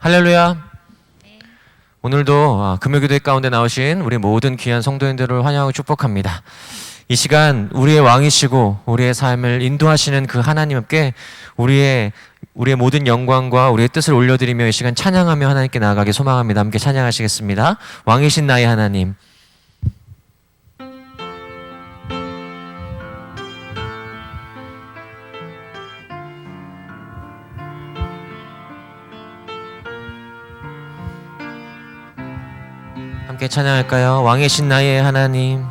할렐루야. 오늘도 금요기도회 가운데 나오신 우리 모든 귀한 성도님들을 환영하고 축복합니다. 이 시간 우리의 왕이시고 우리의 삶을 인도하시는 그 하나님께 우리의 모든 영광과 우리의 뜻을 올려드리며 이 시간 찬양하며 하나님께 나아가기 소망합니다. 함께 찬양하시겠습니다. 왕이신 나의 하나님. 함께 찬양할까요? 왕이신 나의 하나님.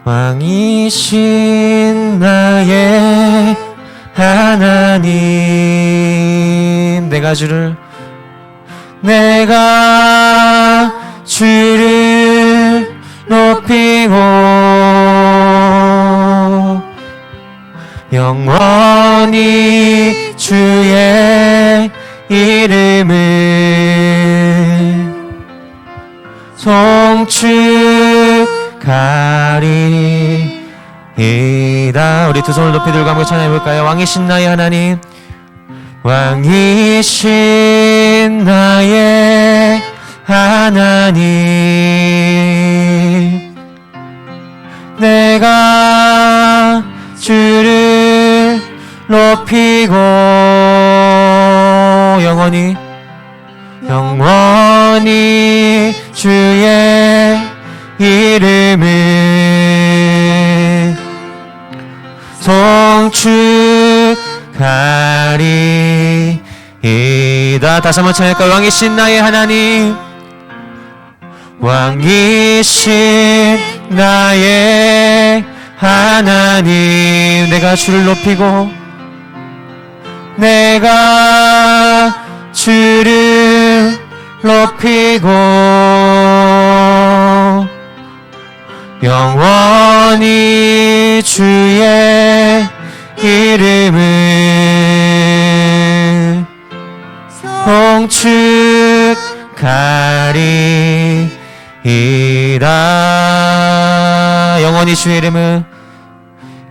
왕이신 나의 하나님. 내가 주를 높이고 영원히 주의 이름을 송축하리이다. 우리 두 손을 높이 들고 함께 찬양해볼까요? 왕이신 나의 하나님. 왕이신 나의 하나님. 내가 주를 높이고 영원히 주의 이름을 송축하리이다. 다시 한번 찬양할까요? 왕이신 나의 하나님. 왕이신 나의 하나님. 내가 주를 높이고 영원히 주의 이름을 송축하리이다.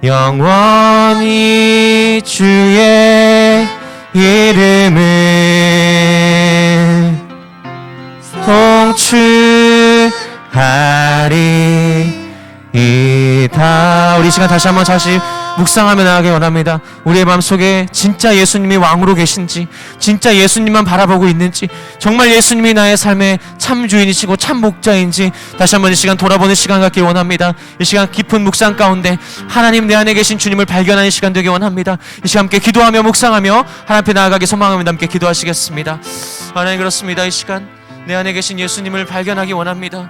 영원히 주의 이름을 송축하리이다. 우리 시간 다시 묵상하며 나가기 원합니다. 우리의 마음속에 진짜 예수님이 왕으로 계신지, 진짜 예수님만 바라보고 있는지, 정말 예수님이 나의 삶의 참 주인이시고 참 목자인지 다시 한번 이 시간 돌아보는 시간 갖기 원합니다. 이 시간 깊은 묵상 가운데 하나님 내 안에 계신 주님을 발견하는 시간 되기 원합니다. 이 시간 함께 기도하며 묵상하며 하나님 앞에 나아가기 소망합니다. 함께 기도하시겠습니다. 하나님, 그렇습니다. 이 시간 내 안에 계신 예수님을 발견하기 원합니다.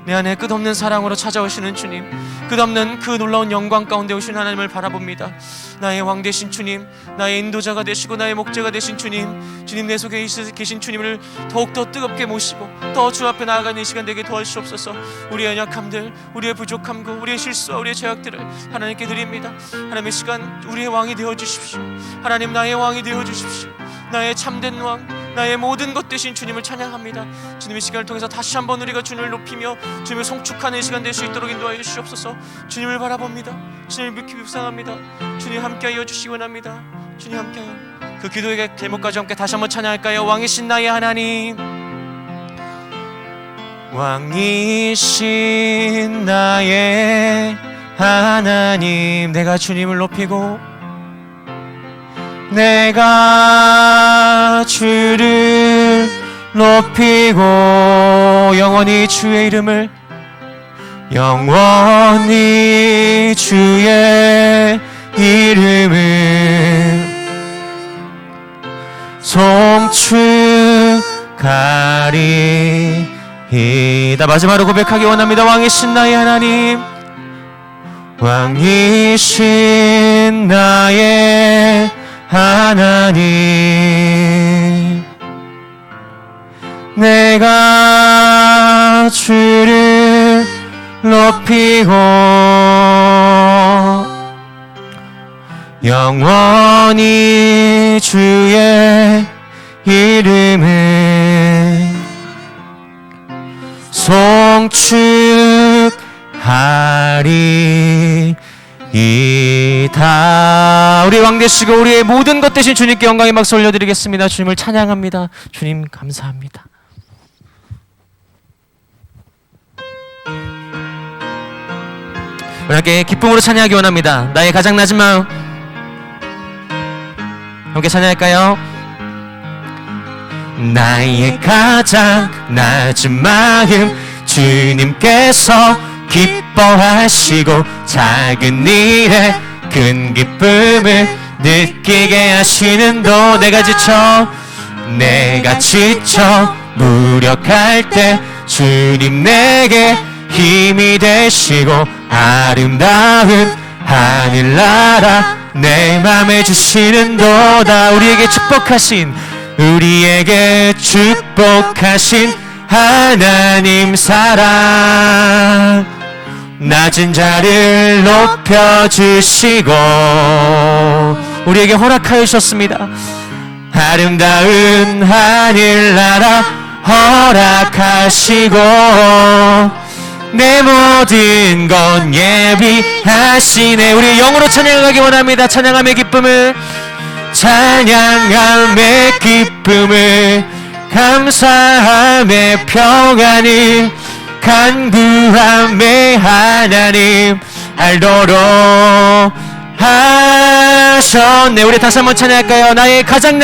내 안에 끝없는 사랑으로 찾아오시는 주님, 끝없는 그 놀라운 영광 가운데 오신 하나님을 바라봅니다. 나의 왕 되신 주님, 나의 인도자가 되시고 나의 목자가 되신 주님, 주님 내 속에 계신 주님을 더욱더 뜨겁게 모시고 더 주 앞에 나아가는 이 시간 되게 도와주시옵소서. 우리의 연약함들, 우리의 부족함과 우리의 실수와 우리의 죄악들을 하나님께 드립니다. 하나님, 이 시간 우리의 왕이 되어주십시오. 하나님, 나의 왕이 되어주십시오. 나의 참된 왕, 나의 모든 것 되신 주님을 찬양합니다. 주님의 시간을 통해서 다시 한번 우리가 주님을 높이며 주님을 송축하는 시간 될 수 있도록 인도하여 주시옵소서. 주님을 바라봅니다. 주님을 묵상합니다. 주님 함께하여 주시기 원합니다. 주님 함께하여. 그 기도의 제목까지 함께 다시 한번 찬양할까요? 왕이신 나의 하나님. 왕이신 나의 하나님. 내가 주님을 높이고 내가 주를 높이고 영원히 주의 이름을 송축하리이다. 마지막으로 고백하기 원합니다. 왕이신 나의 하나님. 왕이신 나의 하나님. 내가 주를 높이고 영원히 주의 이름을 송축하리이다. 우리의 왕 되시고 우리의 모든 것 되신 주님께 영광의 박수 올려드리겠습니다. 주님을 찬양합니다. 주님 감사합니다. 우리 함께 기쁨으로 찬양하기 원합니다. 나의 가장 낮은 마음 함께 찬양할까요? 나의 가장 낮은 마음 주님께서 기뻐하시고 작은 일에 큰 기쁨을 느끼게 하시는도 내가 지쳐 무력할 때 주님 내게 힘이 되시고 아름다운 하늘나라 내 맘에 주시는도다. 우리에게 축복하신 하나님 사랑 낮은 자를 높여주시고 우리에게 허락하여 주셨습니다. 아름다운 하늘나라 허락하시고 내 모든 건 예비하시네. 우리 영으로 찬양하기 원합니다. 찬양함의 기쁨을 감사함의 평안을 간구함의 하나님 알도록 하셨네. 우리 다시 한번 찬양할까요? 나의 가장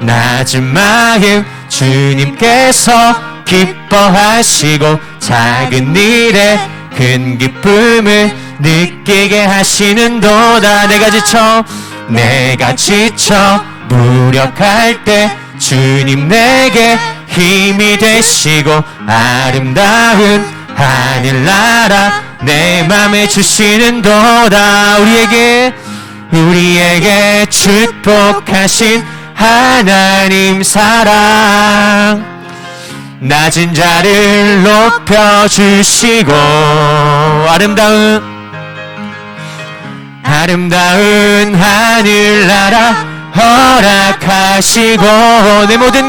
낮은 마음 주님께서 기뻐하시고 작은 일에 큰 기쁨을 느끼게 하시는도다. 내가 지쳐 무력할 때 주님 내게 힘이 되시고 아름다운 하늘나라 내 맘에 주시는도다. 우리에게 축복하신 하나님 사랑 낮은 자를 높여주시고 아름다운 하늘나라 허락하시고 내 모든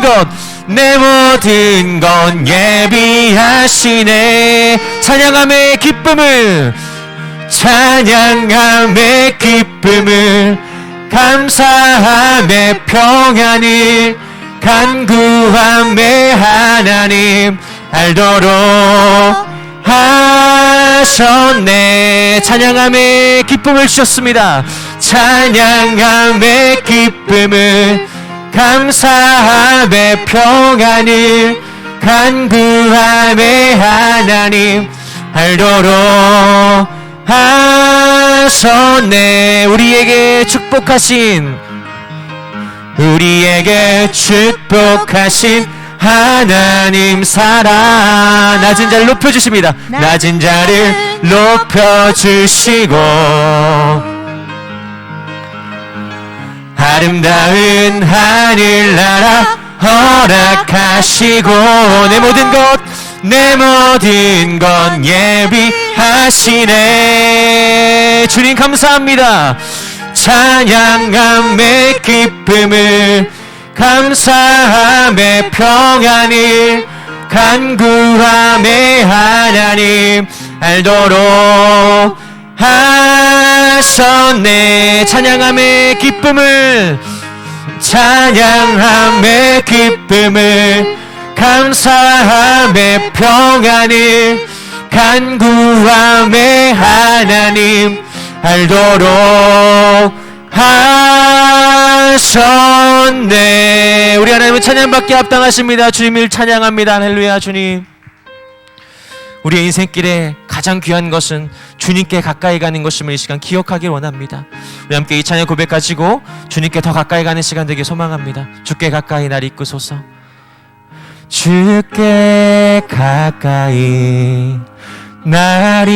건 예비하시네. 찬양함의 기쁨을 감사함의 평안을 간구함의 하나님 알도록 하셨네. 찬양함의 기쁨을 주셨습니다. 찬양함의 기쁨을 감사함의 평안을 간구함의 하나님 알도록 하셨네. 우리에게 축복하신 하나님 사랑 낮은 자를 높여주십니다. 낮은 자를 높여주시고 아름다운 하늘나라 허락하시고 내 모든 건 예비하시네. 주님 감사합니다. 찬양함의 기쁨을 감사함의 평안을 간구함의 하나님 알도록 하셨네. 찬양함의 기쁨을 감사함의 평안을 간구함의 하나님 알도록 하셨네. 우리 하나님은 찬양받기 합당하십니다. 주님을 찬양합니다. 할렐루야. 주님, 우리의 인생길에 가장 귀한 것은 주님께 가까이 가는 것임을 이 시간 기억하길 원합니다. 우리 함께 이 찬양 고백 가지고 주님께 더 가까이 가는 시간 되길 소망합니다. 주께 가까이 날 이끄소서. 주께 가까이 날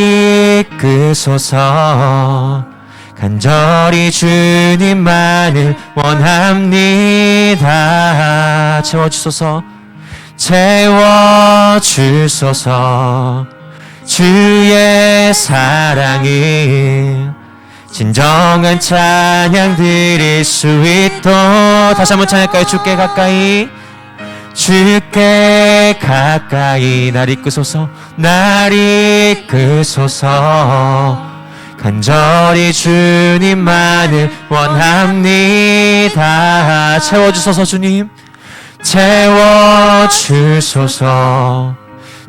이끄소서. 간절히 주님만을 원합니다. 채워주소서. 주의 사랑이 진정한 찬양 드릴 수 있도록. 다시 한번 찬양할까요? 주께 가까이 날 이끄소서. 간절히 주님만을 원합니다. 채워주소서 주님, 채워주소서.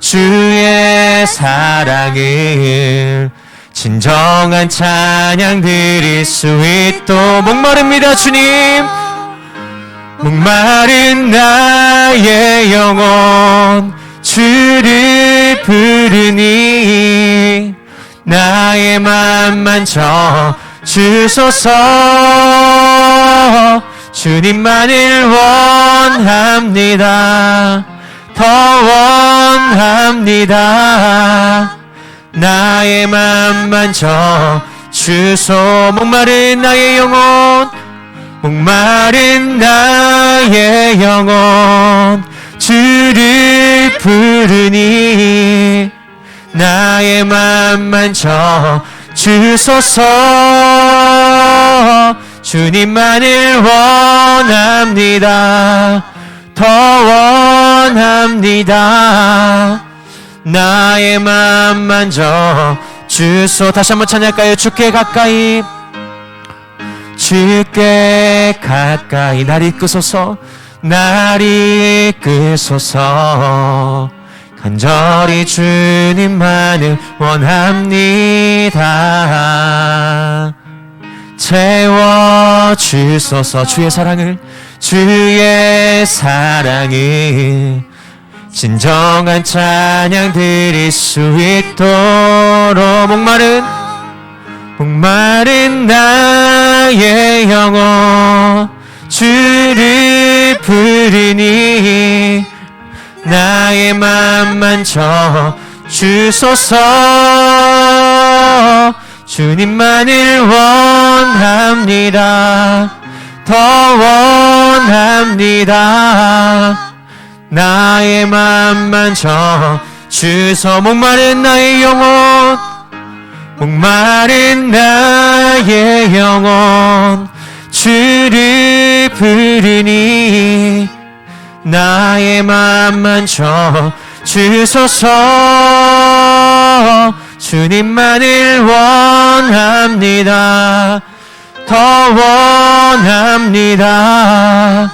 주의 사랑을 진정한 찬양 드릴 수 있도록. 목마릅니다 주님, 목마른 나의 영혼 주를 부르니 나의 맘만 주소서. 주님만을 원합니다. 더 원합니다. 나의 맘만 주소. 목마른 나의 영혼, 목마른 나의 영혼 주를 부르니 나의 맘만 주소서. 주님만을 원합니다. 더 원합니다. 나의 맘만 주소. 다시 한번 찬양할까요? 주께 가까이, 주께 가까이 날 이끄소서. 날 이끄소서. 간절히 주님만을 원합니다. 채워주소서. 주의 사랑을, 주의 사랑을 진정한 찬양 드릴 수 있도록. 목마른 나의 영혼 주를 부르니 나의 맘만 주소서. 주님만을 원합니다. 더 원합니다. 나의 맘만 주소. 목마른 나의 영혼, 목마른 나의 영혼 주를 부르니 나의 맘만 주소서. 주님만을 원합니다. 더 원합니다.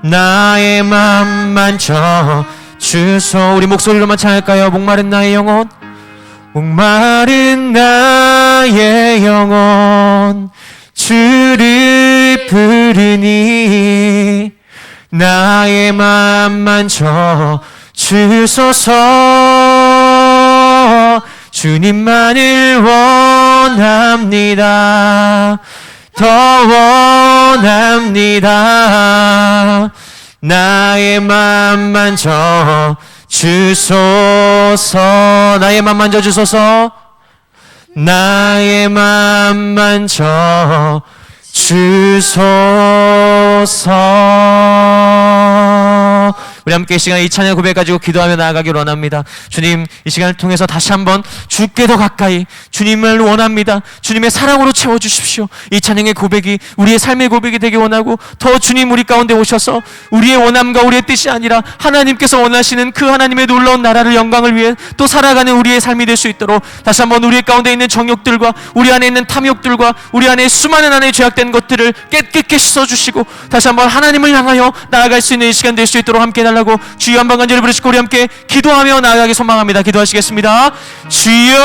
나의 맘만 주소. 우리 목소리로만 찬양할까요? 목마른 나의 영혼, 목마른 나의 영혼 주를 부르니 나의 맘만 주소서. 주님만을 원합니다. 더 원합니다. 나의 맘만 주소서. 나의 맘만 주소서. 나의 맘만 주소서. 우리 함께 이 시간 이 찬양 고백 가지고 기도하며 나아가길 원합니다. 주님, 이 시간을 통해서 다시 한번 주께 더 가까이, 주님을 원합니다. 주님의 사랑으로 채워주십시오. 이 찬양의 고백이 우리의 삶의 고백이 되기 원하고, 더 주님 우리 가운데 오셔서 우리의 원함과 우리의 뜻이 아니라 하나님께서 원하시는 그 하나님의 놀라운 나라를, 영광을 위해 또 살아가는 우리의 삶이 될 수 있도록 다시 한번 우리의 가운데 있는 정욕들과 우리 안에 있는 탐욕들과 우리 안에 수많은 안에 죄악된 것들을 깨끗게 씻어주시고 다시 한번 하나님을 향하여 나아갈 수 있는 이 시간 될 수 있도록 함께 해달라고 주여 한번 간절히 부르시고 우리 함께 기도하며 나아가기 소망합니다. 기도하시겠습니다. 주여.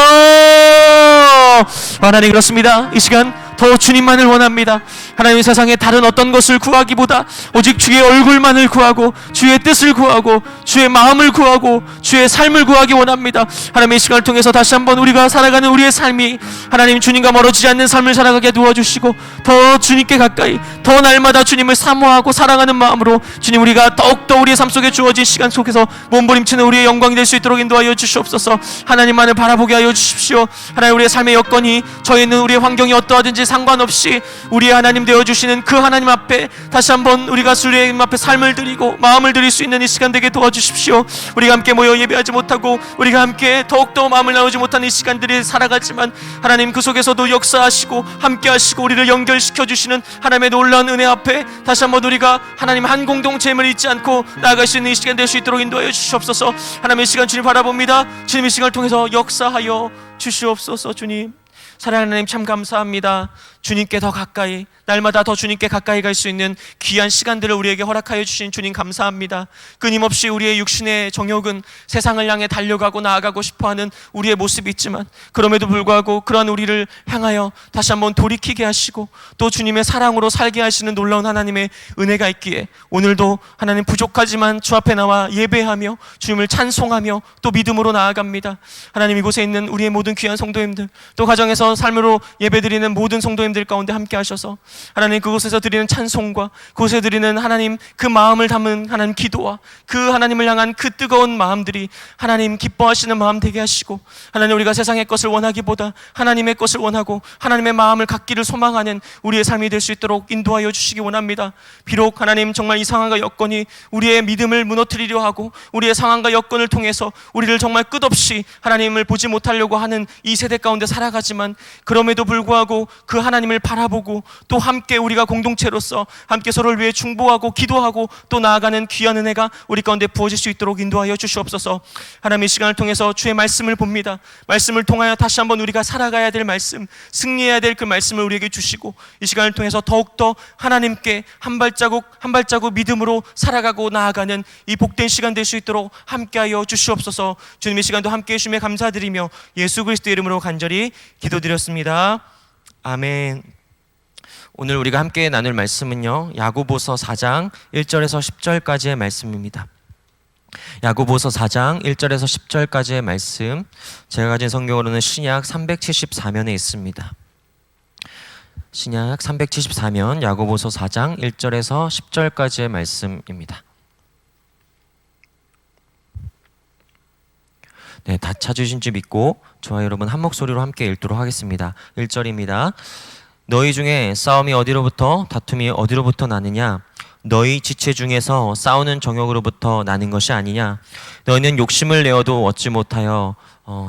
하나님, 그렇습니다. 이 시간 더 주님만을 원합니다. 하나님, 세상에 다른 어떤 것을 구하기보다 오직 주의 얼굴만을 구하고 주의 뜻을 구하고 주의 마음을 구하고 주의 삶을 구하기 원합니다. 하나님, 이 시간을 통해서 다시 한번 우리가 살아가는 우리의 삶이 하나님 주님과 멀어지지 않는 삶을 살아가게 도와주시고 더 주님께 가까이, 더 날마다 주님을 사모하고 사랑하는 마음으로 주님, 우리가 더욱더 우리의 삶 속에 주어진 시간 속에서 몸부림치는 우리의 영광이 될 수 있도록 인도하여 주시옵소서. 하나님만을 바라보게 하여 주십시오. 하나님, 우리의 삶의 여건이, 저희 있는 우리의 환경이 어떠하든지 상관없이 우리의 하나님 되어주시는 그 하나님 앞에 다시 한번 우리가 주님 앞에 삶을 드리고 마음을 드릴 수 있는 이 시간 되게 도와주십시오. 우리가 함께 모여 예배하지 못하고 우리가 함께 더욱더 마음을 나누지 못한 이 시간들이 살아가지만 하나님, 그 속에서도 역사하시고 함께 하시고 우리를 연결시켜 주시는 하나님의 놀라운 은혜 앞에 다시 한번 우리가 하나님 한 공동체임을 잊지 않고 나아갈 수 있는 이 시간 될 수 있도록 인도하여 주시옵소서. 하나님의 시간 주님 바라봅니다. 주님, 이 시간을 통해서 역사하여 주시옵소서. 주님, 사랑하는 하나님 참 감사합니다. 주님께 더 가까이, 날마다 더 주님께 가까이 갈 수 있는 귀한 시간들을 우리에게 허락하여 주신 주님 감사합니다. 끊임없이 우리의 육신의 정욕은 세상을 향해 달려가고 나아가고 싶어하는 우리의 모습이 있지만, 그럼에도 불구하고 그러한 우리를 향하여 다시 한번 돌이키게 하시고 또 주님의 사랑으로 살게 하시는 놀라운 하나님의 은혜가 있기에 오늘도 하나님 부족하지만 주 앞에 나와 예배하며 주님을 찬송하며 또 믿음으로 나아갑니다. 하나님, 이곳에 있는 우리의 모든 귀한 성도님들, 또 가정에서 삶으로 예배드리는 모든 성도님들 가운데 함께 하셔서 하나님, 그곳에서 드리는 찬송과 그곳에 드리는 하나님 그 마음을 담은 하나님 기도와 그 하나님을 향한 그 뜨거운 마음들이 하나님 기뻐하시는 마음 되게 하시고, 하나님, 우리가 세상의 것을 원하기보다 하나님의 것을 원하고 하나님의 마음을 갖기를 소망하는 우리의 삶이 될 수 있도록 인도하여 주시기 원합니다. 비록 하나님 정말 이 상황과 여건이 우리의 믿음을 무너뜨리려 하고 우리의 상황과 여건을 통해서 우리를 정말 끝없이 하나님을 보지 못하려고 하는 이 세대 가운데 살아가지만, 그럼에도 불구하고 그 하나님을 바라보고 또 함께 우리가 공동체로서 함께 서로를 위해 중보하고 기도하고 또 나아가는 귀한 은혜가 우리 가운데 부어질 수 있도록 인도하여 주시옵소서. 하나님의 시간을 통해서 주의 말씀을 봅니다. 말씀을 통하여 다시 한번 우리가 살아가야 될 말씀, 승리해야 될 그 말씀을 우리에게 주시고, 이 시간을 통해서 더욱더 하나님께 한 발자국 한 발자국 믿음으로 살아가고 나아가는 이 복된 시간 될 수 있도록 함께하여 주시옵소서. 주님의 시간도 함께해 주시며 감사드리며 예수 그리스도의 이름으로 간절히 기도드렸습니다. 아멘. 오늘 우리가 함께 나눌 말씀은요, 야고보서 4장 1절에서 10절까지의 말씀입니다. 야고보서 4장 1절에서 10절까지의 말씀, 제가 가진 성경으로는 신약 374면에 있습니다. 신약 374면 야고보서 4장 1절에서 10절까지의 말씀입니다. 네, 다 찾으신 줄 믿고 저와 여러분 한 목소리로 함께 읽도록 하겠습니다. 1절입니다. 너희 중에 싸움이 어디로부터, 다툼이 어디로부터 나느냐? 너희 지체 중에서 싸우는 정욕으로부터 나는 것이 아니냐? 너희는 욕심을 내어도 얻지 못하여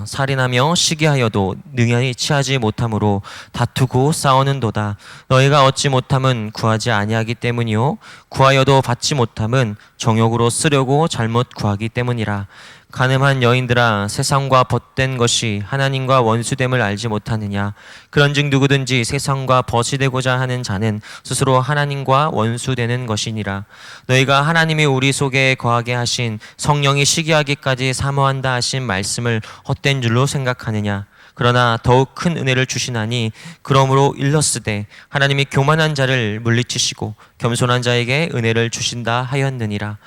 살인하며 시기하여도 능히 취하지 못함으로 다투고 싸우는도다. 너희가 얻지 못함은 구하지 아니하기 때문이요 구하여도 받지 못함은 정욕으로 쓰려고 잘못 구하기 때문이라. 가늠한 여인들아, 세상과 벗된 것이 하나님과 원수됨을 알지 못하느냐? 그런즉 누구든지 세상과 벗이 되고자 하는 자는 스스로 하나님과 원수되는 것이니라. 너희가 하나님이 우리 속에 거하게 하신 성령이 시기하기까지 사모한다 하신 말씀을 헛된 줄로 생각하느냐? 그러나 더욱 큰 은혜를 주시나니 그러므로 일렀으되 하나님이 교만한 자를 물리치시고 겸손한 자에게 은혜를 주신다 하였느니라.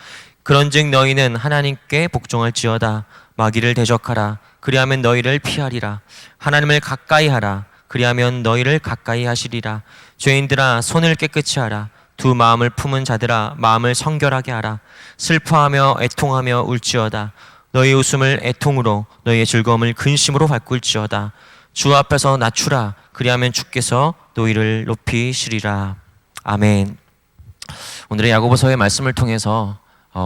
그런즉 너희는 하나님께 복종할지어다. 마귀를 대적하라. 그리하면 너희를 피하리라. 하나님을 가까이 하라. 그리하면 너희를 가까이 하시리라. 죄인들아, 손을 깨끗이 하라. 두 마음을 품은 자들아, 마음을 성결하게 하라. 슬퍼하며 애통하며 울지어다. 너희 웃음을 애통으로, 너희의 즐거움을 근심으로 바꿀지어다. 주 앞에서 낮추라. 그리하면 주께서 너희를 높이시리라. 아멘. 오늘의 야고보서의 말씀을 통해서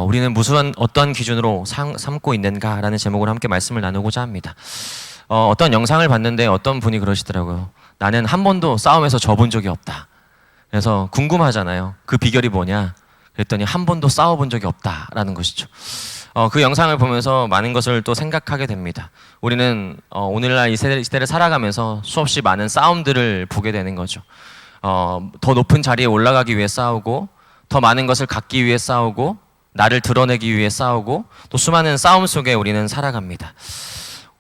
우리는 어떤 기준으로 삼고 있는가라는 제목으로 함께 말씀을 나누고자 합니다. 어떤 영상을 봤는데 어떤 분이 그러시더라고요. 나는 한 번도 싸움에서 져본 적이 없다. 그래서 궁금하잖아요. 그 비결이 뭐냐? 그랬더니 한 번도 싸워본 적이 없다라는 것이죠. 그 영상을 보면서 많은 것을 또 생각하게 됩니다. 우리는 오늘날 이 시대를 살아가면서 수없이 많은 싸움들을 보게 되는 거죠. 더 높은 자리에 올라가기 위해 싸우고, 더 많은 것을 갖기 위해 싸우고, 나를 드러내기 위해 싸우고, 또 수많은 싸움 속에 우리는 살아갑니다.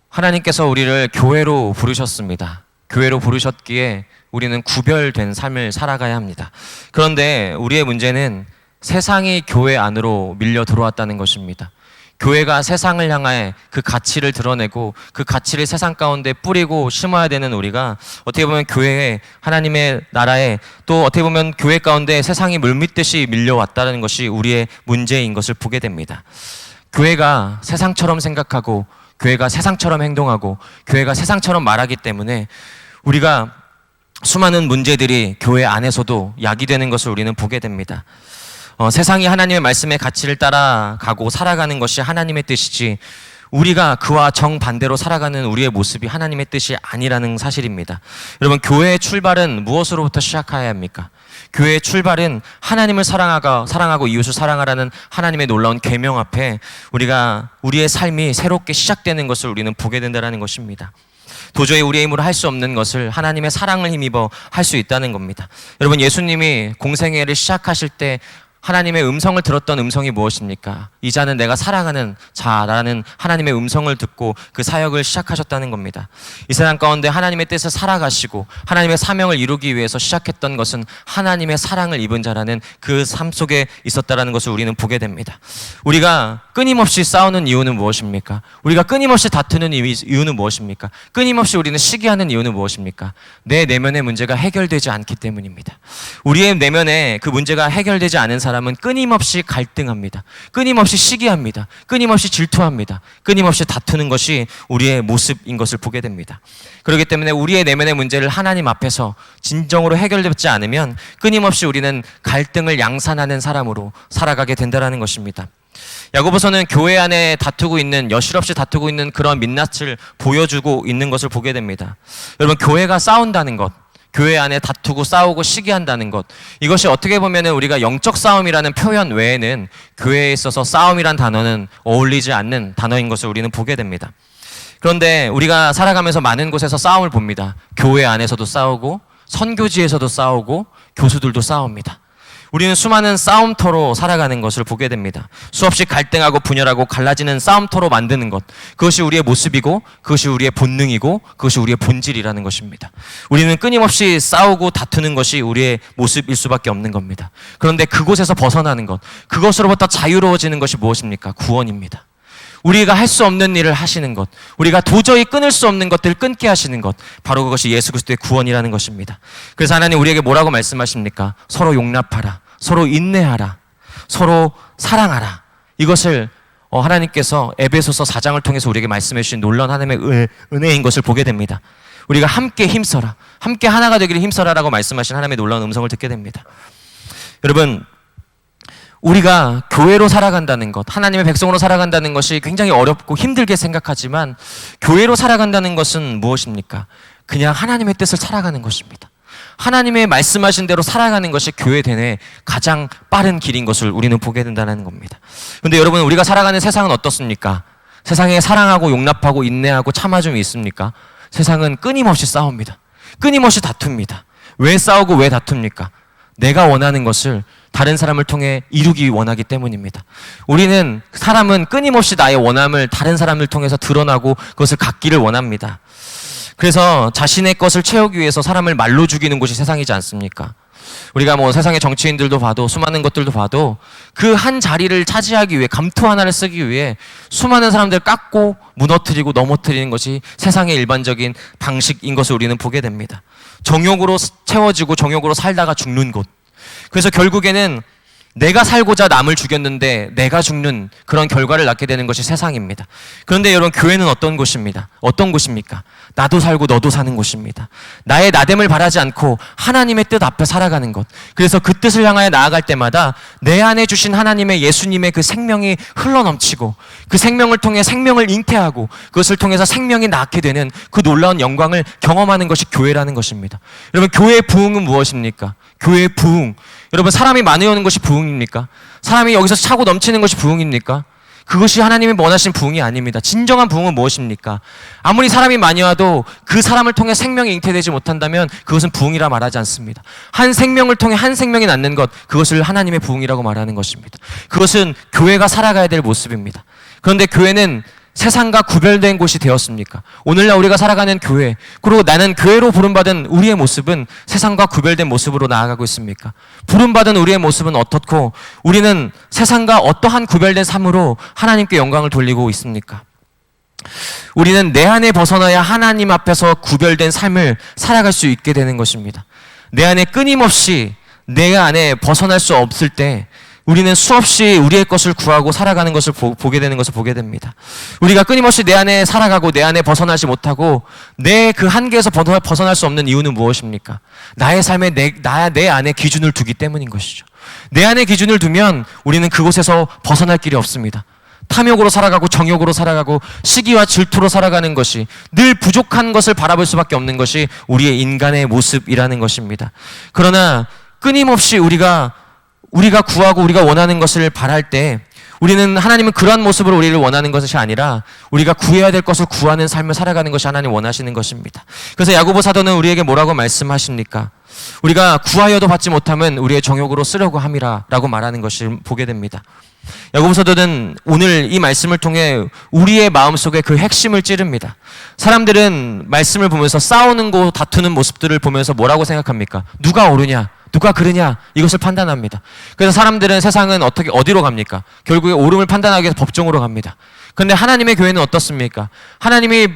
하나님께서 우리를 교회로 부르셨습니다. 교회로 부르셨기에 우리는 구별된 삶을 살아가야 합니다. 그런데 우리의 문제는 세상이 교회 안으로 밀려 들어왔다는 것입니다. 교회가 세상을 향해 그 가치를 드러내고 그 가치를 세상 가운데 뿌리고 심어야 되는 우리가 어떻게 보면 교회에, 하나님의 나라에, 또 어떻게 보면 교회 가운데 세상이 물밀듯이 밀려왔다는 것이 우리의 문제인 것을 보게 됩니다. 교회가 세상처럼 생각하고, 교회가 세상처럼 행동하고, 교회가 세상처럼 말하기 때문에 우리가 수많은 문제들이 교회 안에서도 야기되는 것을 우리는 보게 됩니다. 세상이 하나님의 말씀의 가치를 따라가고 살아가는 것이 하나님의 뜻이지, 우리가 그와 정반대로 살아가는 우리의 모습이 하나님의 뜻이 아니라는 사실입니다. 여러분, 교회의 출발은 무엇으로부터 시작해야 합니까? 교회의 출발은 하나님을 사랑하고 이웃을 사랑하라는 하나님의 놀라운 계명 앞에 우리의 삶이 새롭게 시작되는 것을 우리는 보게 된다는 것입니다. 도저히 우리의 힘으로 할 수 없는 것을 하나님의 사랑을 힘입어 할 수 있다는 겁니다. 여러분, 예수님이 공생애를 시작하실 때 하나님의 음성을 들었던 음성이 무엇입니까? 이 자는 내가 사랑하는 자라는 하나님의 음성을 듣고 그 사역을 시작하셨다는 겁니다. 이 세상 가운데 하나님의 뜻을 살아가시고 하나님의 사명을 이루기 위해서 시작했던 것은 하나님의 사랑을 입은 자라는 그 삶 속에 있었다는 것을 우리는 보게 됩니다. 우리가 끊임없이 싸우는 이유는 무엇입니까? 우리가 끊임없이 다투는 이유는 무엇입니까? 끊임없이 우리는 시기하는 이유는 무엇입니까? 내 내면의 문제가 해결되지 않기 때문입니다. 우리의 내면에 그 문제가 해결되지 않은 사람은 끊임없이 갈등합니다. 끊임없이 시기합니다. 끊임없이 질투합니다. 끊임없이 다투는 것이 우리의 모습인 것을 보게 됩니다. 그렇기 때문에 우리의 내면의 문제를 하나님 앞에서 진정으로 해결되지 않으면 끊임없이 우리는 갈등을 양산하는 사람으로 살아가게 된다는 것입니다. 야고보서는 교회 안에 다투고 있는, 여실없이 다투고 있는 그런 민낯을 보여주고 있는 것을 보게 됩니다. 여러분, 교회가 싸운다는 것, 교회 안에 다투고 싸우고 시기한다는 것, 이것이 어떻게 보면 우리가 영적 싸움이라는 표현 외에는 교회에 있어서 싸움이란 단어는 어울리지 않는 단어인 것을 우리는 보게 됩니다. 그런데 우리가 살아가면서 많은 곳에서 싸움을 봅니다. 교회 안에서도 싸우고 선교지에서도 싸우고 교수들도 싸웁니다. 우리는 수많은 싸움터로 살아가는 것을 보게 됩니다. 수없이 갈등하고 분열하고 갈라지는 싸움터로 만드는 것, 그것이 우리의 모습이고 그것이 우리의 본능이고 그것이 우리의 본질이라는 것입니다. 우리는 끊임없이 싸우고 다투는 것이 우리의 모습일 수밖에 없는 겁니다. 그런데 그곳에서 벗어나는 것, 그것으로부터 자유로워지는 것이 무엇입니까? 구원입니다. 우리가 할 수 없는 일을 하시는 것, 우리가 도저히 끊을 수 없는 것들을 끊게 하시는 것, 바로 그것이 예수 그리스도의 구원이라는 것입니다. 그래서 하나님 우리에게 뭐라고 말씀하십니까? 서로 용납하라, 서로 인내하라, 서로 사랑하라. 이것을 하나님께서 에베소서 4장을 통해서 우리에게 말씀해 주신 놀라운 하나님의 은혜인 것을 보게 됩니다. 우리가 함께 힘써라, 함께 하나가 되기를 힘써라라고 말씀하신 하나님의 놀라운 음성을 듣게 됩니다. 여러분, 우리가 교회로 살아간다는 것, 하나님의 백성으로 살아간다는 것이 굉장히 어렵고 힘들게 생각하지만 교회로 살아간다는 것은 무엇입니까? 그냥 하나님의 뜻을 살아가는 것입니다. 하나님의 말씀하신 대로 살아가는 것이 교회 내내 가장 빠른 길인 것을 우리는 보게 된다는 겁니다. 그런데 여러분, 우리가 살아가는 세상은 어떻습니까? 세상에 사랑하고 용납하고 인내하고 참아줌이 있습니까? 세상은 끊임없이 싸웁니다. 끊임없이 다툽니다. 왜 싸우고 왜 다툽니까? 내가 원하는 것을 다른 사람을 통해 이루기 원하기 때문입니다. 사람은 끊임없이 나의 원함을 다른 사람을 통해서 드러나고 그것을 갖기를 원합니다. 그래서 자신의 것을 채우기 위해서 사람을 말로 죽이는 곳이 세상이지 않습니까? 우리가 세상의 정치인들도 봐도 수많은 것들도 봐도 그 한 자리를 차지하기 위해, 감투 하나를 쓰기 위해 수많은 사람들을 깎고 무너뜨리고 넘어뜨리는 것이 세상의 일반적인 방식인 것을 우리는 보게 됩니다. 정욕으로 채워지고 정욕으로 살다가 죽는 곳. 그래서 결국에는 내가 살고자 남을 죽였는데 내가 죽는 그런 결과를 낳게 되는 것이 세상입니다. 그런데 여러분, 교회는 어떤 곳입니다? 어떤 곳입니까? 나도 살고 너도 사는 곳입니다. 나의 나됨을 바라지 않고 하나님의 뜻 앞에 살아가는 것. 그래서 그 뜻을 향하여 나아갈 때마다 내 안에 주신 하나님의 예수님의 그 생명이 흘러넘치고 그 생명을 통해 생명을 잉태하고 그것을 통해서 생명이 낳게 되는 그 놀라운 영광을 경험하는 것이 교회라는 것입니다. 여러분, 교회의 부흥은 무엇입니까? 교회의 부흥. 여러분, 사람이 많이 오는 것이 부흥입니까? 사람이 여기서 차고 넘치는 것이 부흥입니까? 그것이 하나님이 원하신 부흥이 아닙니다. 진정한 부흥은 무엇입니까? 아무리 사람이 많이 와도 그 사람을 통해 생명이 잉태되지 못한다면 그것은 부흥이라 말하지 않습니다. 한 생명을 통해 한 생명이 낳는 것, 그것을 하나님의 부흥이라고 말하는 것입니다. 그것은 교회가 살아가야 될 모습입니다. 그런데 교회는 세상과 구별된 곳이 되었습니까? 오늘날 우리가 살아가는 교회, 그리고 나는 교회로 부름받은 우리의 모습은 세상과 구별된 모습으로 나아가고 있습니까? 부름받은 우리의 모습은 어떻고 우리는 세상과 어떠한 구별된 삶으로 하나님께 영광을 돌리고 있습니까? 우리는 내 안에 벗어나야 하나님 앞에서 구별된 삶을 살아갈 수 있게 되는 것입니다. 내 안에 끊임없이 내 안에 벗어날 수 없을 때 우리는 수없이 우리의 것을 구하고 살아가는 것을 보게 되는 것을 보게 됩니다. 우리가 끊임없이 내 안에 살아가고 내 안에 벗어나지 못하고 내 그 한계에서 벗어날 수 없는 이유는 무엇입니까? 나의 삶에 내 안에 기준을 두기 때문인 것이죠. 내 안에 기준을 두면 우리는 그곳에서 벗어날 길이 없습니다. 탐욕으로 살아가고 정욕으로 살아가고 시기와 질투로 살아가는 것이, 늘 부족한 것을 바라볼 수밖에 없는 것이 우리의 인간의 모습이라는 것입니다. 그러나 끊임없이 우리가 구하고 우리가 원하는 것을 바랄 때 우리는 하나님은 그러한 모습으로 우리를 원하는 것이 아니라 우리가 구해야 될 것을 구하는 삶을 살아가는 것이 하나님 원하시는 것입니다. 그래서 야고보 사도는 우리에게 뭐라고 말씀하십니까? 우리가 구하여도 받지 못하면 우리의 정욕으로 쓰려고 함이라 라고 말하는 것을 보게 됩니다. 야고보 사도는 오늘 이 말씀을 통해 우리의 마음속에 그 핵심을 찌릅니다. 사람들은 말씀을 보면서 싸우는 거 다투는 모습들을 보면서 뭐라고 생각합니까? 누가 옳으냐? 누가 그르냐? 이것을 판단합니다. 그래서 사람들은 세상은 어디로 갑니까? 결국에 옳음을 판단하기 위해서 법정으로 갑니다. 그런데 하나님의 교회는 어떻습니까? 하나님이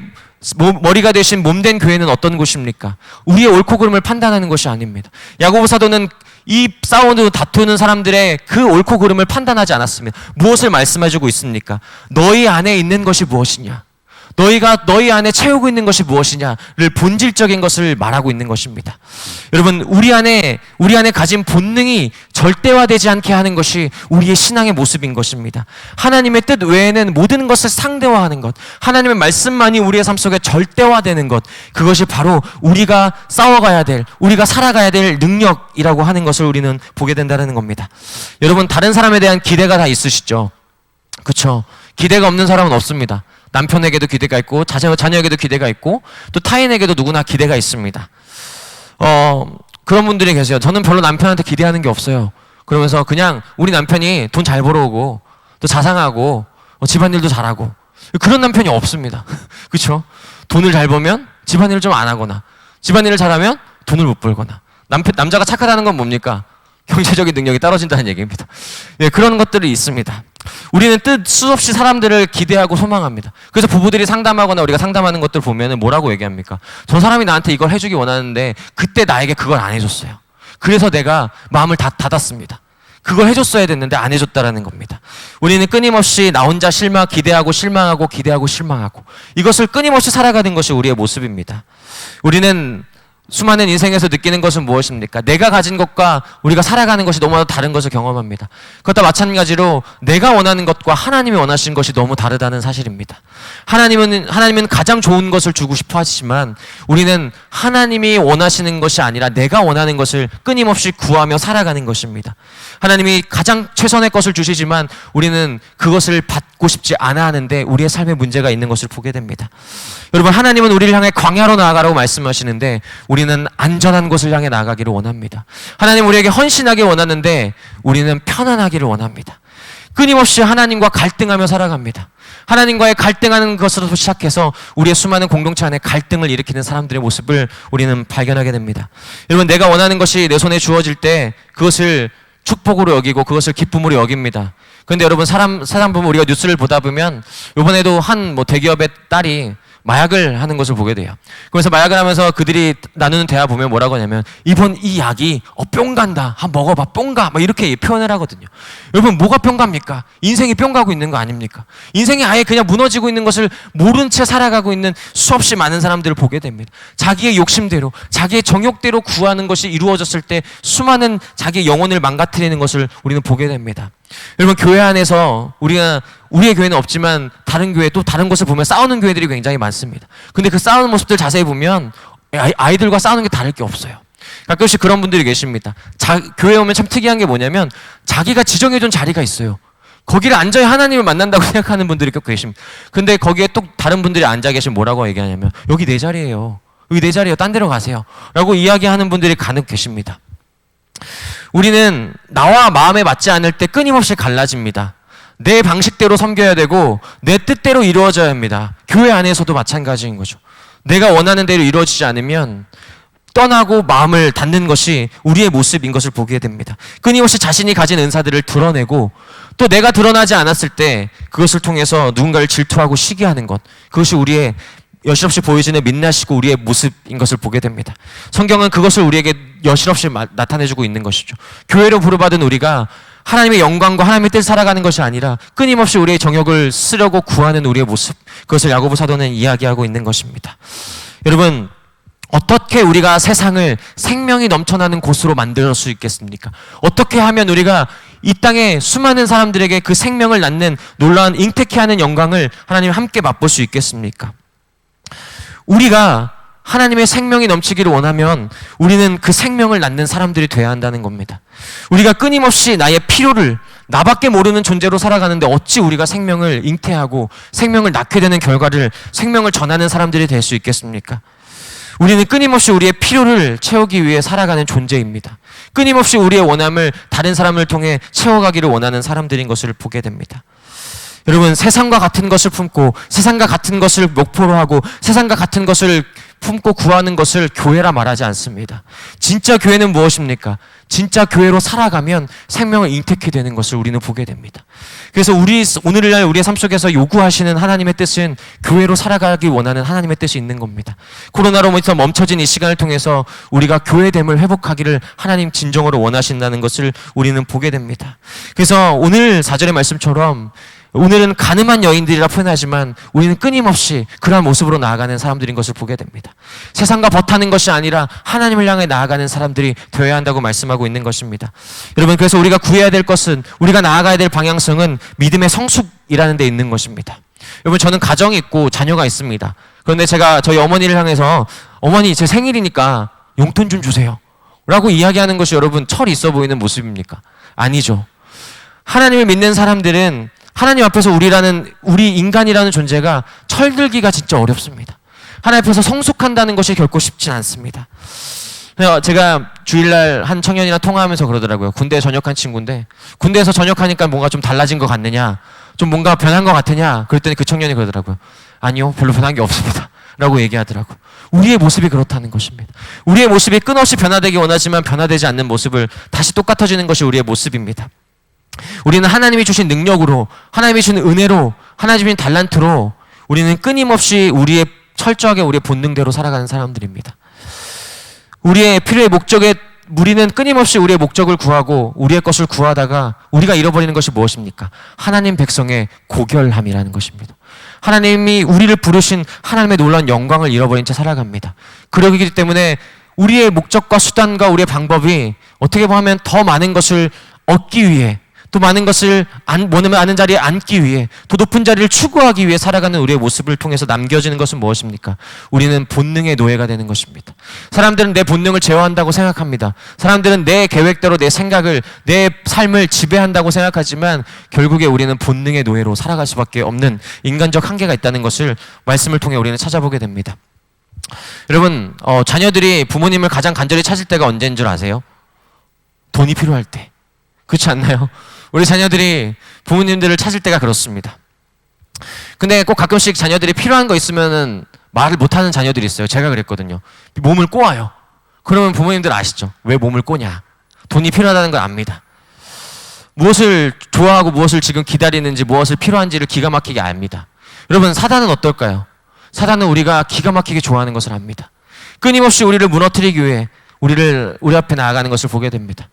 머리가 되신 몸된 교회는 어떤 곳입니까? 우리의 옳고 그름을 판단하는 것이 아닙니다. 야고보 사도는 이 싸우는 다투는 사람들의 그 옳고 그름을 판단하지 않았습니다. 무엇을 말씀해주고 있습니까? 너희 안에 있는 것이 무엇이냐? 너희가 너희 안에 채우고 있는 것이 무엇이냐를 본질적인 것을 말하고 있는 것입니다. 여러분, 우리 안에 가진 본능이 절대화되지 않게 하는 것이 우리의 신앙의 모습인 것입니다. 하나님의 뜻 외에는 모든 것을 상대화하는 것, 하나님의 말씀만이 우리의 삶 속에 절대화되는 것, 그것이 바로 우리가 싸워가야 될, 우리가 살아가야 될 능력이라고 하는 것을 우리는 보게 된다는 겁니다. 여러분, 다른 사람에 대한 기대가 다 있으시죠? 그렇죠? 기대가 없는 사람은 없습니다. 남편에게도 기대가 있고 자녀에게도 기대가 있고 또 타인에게도 누구나 기대가 있습니다. 그런 분들이 계세요. 저는 별로 남편한테 기대하는 게 없어요. 그러면서 그냥 우리 남편이 돈 잘 벌어오고 또 자상하고 집안일도 잘하고 그런 남편이 없습니다. 그렇죠? 돈을 잘 벌면 집안일을 좀 안 하거나 집안일을 잘하면 돈을 못 벌거나 남자가 착하다는 건 뭡니까? 경제적인 능력이 떨어진다는 얘기입니다. 예, 그런 것들이 있습니다. 우리는 뜻 수없이 사람들을 기대하고 소망합니다. 그래서 부부들이 상담하거나 우리가 상담하는 것들 보면은 뭐라고 얘기합니까? 저 사람이 나한테 이걸 해주기 원하는데 그때 나에게 그걸 안 해줬어요. 그래서 내가 마음을 닫았습니다. 그걸 해줬어야 됐는데 안 해줬다라는 겁니다. 우리는 끊임없이 나 혼자 기대하고 실망하고 기대하고 실망하고 이것을 끊임없이 살아가는 것이 우리의 모습입니다. 우리는 수많은 인생에서 느끼는 것은 무엇입니까? 내가 가진 것과 우리가 살아가는 것이 너무나도 다른 것을 경험합니다. 그것과 마찬가지로 내가 원하는 것과 하나님이 원하신 것이 너무 다르다는 사실입니다. 하나님은 가장 좋은 것을 주고 싶어 하시지만 우리는 하나님이 원하시는 것이 아니라 내가 원하는 것을 끊임없이 구하며 살아가는 것입니다. 하나님이 가장 최선의 것을 주시지만 우리는 그것을 받고 싶지 않아 하는데 우리의 삶에 문제가 있는 것을 보게 됩니다. 여러분, 하나님은 우리를 향해 광야로 나아가라고 말씀하시는데 우리는 안전한 곳을 향해 나아가기를 원합니다. 하나님 우리에게 헌신하기 원하는데 우리는 편안하기를 원합니다. 끊임없이 하나님과 갈등하며 살아갑니다. 하나님과의 갈등하는 것으로 시작해서 우리의 수많은 공동체 안에 갈등을 일으키는 사람들의 모습을 우리는 발견하게 됩니다. 여러분, 내가 원하는 것이 내 손에 주어질 때 그것을 축복으로 여기고 그것을 기쁨으로 여깁니다. 그런데 여러분, 사람 보면 우리가 뉴스를 보다 보면 이번에도 한 대기업의 딸이 마약을 하는 것을 보게 돼요. 그래서 마약을 하면서 그들이 나누는 대화 보면 뭐라고 하냐면 이번 이 약이 뿅 간다. 한번 먹어봐. 뿅 가. 막 이렇게 표현을 하거든요. 여러분, 뭐가 뿅 갑니까? 인생이 뿅 가고 있는 거 아닙니까? 인생이 아예 그냥 무너지고 있는 것을 모른 채 살아가고 있는 수없이 많은 사람들을 보게 됩니다. 자기의 욕심대로 자기의 정욕대로 구하는 것이 이루어졌을 때 수많은 자기의 영혼을 망가뜨리는 것을 우리는 보게 됩니다. 여러분, 교회 안에서 우리의 교회는 없지만 다른 교회 또 다른 곳을 보면 싸우는 교회들이 굉장히 많습니다. 근데 그 싸우는 모습들 자세히 보면 아이들과 싸우는 게 다를 게 없어요. 가끔씩 그런 분들이 계십니다. 교회에 오면 참 특이한 게 뭐냐면 자기가 지정해둔 자리가 있어요. 거기를 앉아야 하나님을 만난다고 생각하는 분들이 꼭 계십니다. 근데 거기에 또 다른 분들이 앉아 계시면 뭐라고 얘기하냐면 여기 내 자리예요. 여기 내 자리예요. 딴 데로 가세요. 라고 이야기하는 분들이 간혹 계십니다. 우리는 나와 마음에 맞지 않을 때 끊임없이 갈라집니다. 내 방식대로 섬겨야 되고 내 뜻대로 이루어져야 합니다. 교회 안에서도 마찬가지인 거죠. 내가 원하는 대로 이루어지지 않으면 떠나고 마음을 닫는 것이 우리의 모습인 것을 보게 됩니다. 끊임없이 자신이 가진 은사들을 드러내고 또 내가 드러나지 않았을 때 그것을 통해서 누군가를 질투하고 시기하는 것, 그것이 우리의 여실없이 보여지는 민낯이고 우리의 모습인 것을 보게 됩니다. 성경은 그것을 우리에게 여실없이 나타내주고 있는 것이죠. 교회로 부르받은 우리가 하나님의 영광과 하나님의 뜻을 살아가는 것이 아니라 끊임없이 우리의 정욕을 쓰려고 구하는 우리의 모습, 그것을 야고보 사도는 이야기하고 있는 것입니다. 여러분, 어떻게 우리가 세상을 생명이 넘쳐나는 곳으로 만들 수 있겠습니까? 어떻게 하면 우리가 이 땅에 수많은 사람들에게 그 생명을 낳는 놀라운 잉태케 하는 영광을 하나님 함께 맛볼 수 있겠습니까? 우리가 하나님의 생명이 넘치기를 원하면 우리는 그 생명을 낳는 사람들이 되어야 한다는 겁니다. 우리가 끊임없이 나의 필요를, 나밖에 모르는 존재로 살아가는데 어찌 우리가 생명을 잉태하고 생명을 낳게 되는 결과를 생명을 전하는 사람들이 될 수 있겠습니까? 우리는 끊임없이 우리의 필요를 채우기 위해 살아가는 존재입니다. 끊임없이 우리의 원함을 다른 사람을 통해 채워가기를 원하는 사람들인 것을 보게 됩니다. 여러분, 세상과 같은 것을 품고 세상과 같은 것을 목표로 하고 세상과 같은 것을 품고 구하는 것을 교회라 말하지 않습니다. 진짜 교회는 무엇입니까? 진짜 교회로 살아가면 생명을 잉태케 되는 것을 우리는 보게 됩니다. 그래서 오늘날 우리의 삶 속에서 요구하시는 하나님의 뜻은 교회로 살아가기 원하는 하나님의 뜻이 있는 겁니다. 코로나로 멈춰진 이 시간을 통해서 우리가 교회됨을 회복하기를 하나님 진정으로 원하신다는 것을 우리는 보게 됩니다. 그래서 오늘 4절의 말씀처럼 오늘은 가늠한 여인들이라 표현하지만 우리는 끊임없이 그러한 모습으로 나아가는 사람들인 것을 보게 됩니다. 세상과 버타는 것이 아니라 하나님을 향해 나아가는 사람들이 되어야 한다고 말씀하고 있는 것입니다. 여러분, 그래서 우리가 구해야 될 것은, 우리가 나아가야 될 방향성은 믿음의 성숙이라는 데 있는 것입니다. 여러분, 저는 가정이 있고 자녀가 있습니다. 그런데 제가 저희 어머니를 향해서 어머니 제 생일이니까 용돈 좀 주세요 라고 이야기하는 것이 여러분 철이 있어 보이는 모습입니까? 아니죠. 하나님을 믿는 사람들은 하나님 앞에서 우리 인간이라는 존재가 철들기가 진짜 어렵습니다. 하나님 앞에서 성숙한다는 것이 결코 쉽진 않습니다. 제가 주일날 한 청년이랑 통화하면서 그러더라고요. 군대에 전역한 친구인데 군대에서 전역하니까 뭔가 좀 달라진 것 같느냐, 좀 뭔가 변한 것 같으냐 그랬더니 그 청년이 그러더라고요. 아니요, 별로 변한 게 없습니다 라고 얘기하더라고요. 우리의 모습이 그렇다는 것입니다. 우리의 모습이 끊임없이 변화되기 원하지만 변화되지 않는 모습을 다시 똑같아지는 것이 우리의 모습입니다. 우리는 하나님이 주신 능력으로, 하나님이 주신 은혜로, 하나님이 주신 달란트로 우리는 끊임없이 철저하게 우리의 본능대로 살아가는 사람들입니다. 우리의 필요의 목적에 우리는 끊임없이 우리의 목적을 구하고 우리의 것을 구하다가 우리가 잃어버리는 것이 무엇입니까? 하나님 백성의 고결함이라는 것입니다. 하나님이 우리를 부르신 하나님의 놀라운 영광을 잃어버린 채 살아갑니다. 그러기 때문에 우리의 목적과 수단과 우리의 방법이 어떻게 보면 더 많은 것을 얻기 위해, 또 많은 것을 원하면 아는 자리에 앉기 위해, 더 높은 자리를 추구하기 위해 살아가는 우리의 모습을 통해서 남겨지는 것은 무엇입니까? 우리는 본능의 노예가 되는 것입니다. 사람들은 내 본능을 제어한다고 생각합니다. 사람들은 내 계획대로 내 생각을, 내 삶을 지배한다고 생각하지만 결국에 우리는 본능의 노예로 살아갈 수밖에 없는 인간적 한계가 있다는 것을 말씀을 통해 우리는 찾아보게 됩니다. 여러분, 자녀들이 부모님을 가장 간절히 찾을 때가 언제인 줄 아세요? 돈이 필요할 때. 그렇지 않나요? 우리 자녀들이 부모님들을 찾을 때가 그렇습니다. 근데 꼭 가끔씩 자녀들이 필요한 거 있으면은 말을 못하는 자녀들이 있어요. 제가 그랬거든요. 몸을 꼬아요. 그러면 부모님들 아시죠? 왜 몸을 꼬냐? 돈이 필요하다는 걸 압니다. 무엇을 좋아하고 무엇을 지금 기다리는지, 무엇을 필요한지를 기가 막히게 압니다. 여러분, 사단은 어떨까요? 사단은 우리가 기가 막히게 좋아하는 것을 압니다. 끊임없이 우리를 무너뜨리기 위해 우리 앞에 나아가는 것을 보게 됩니다.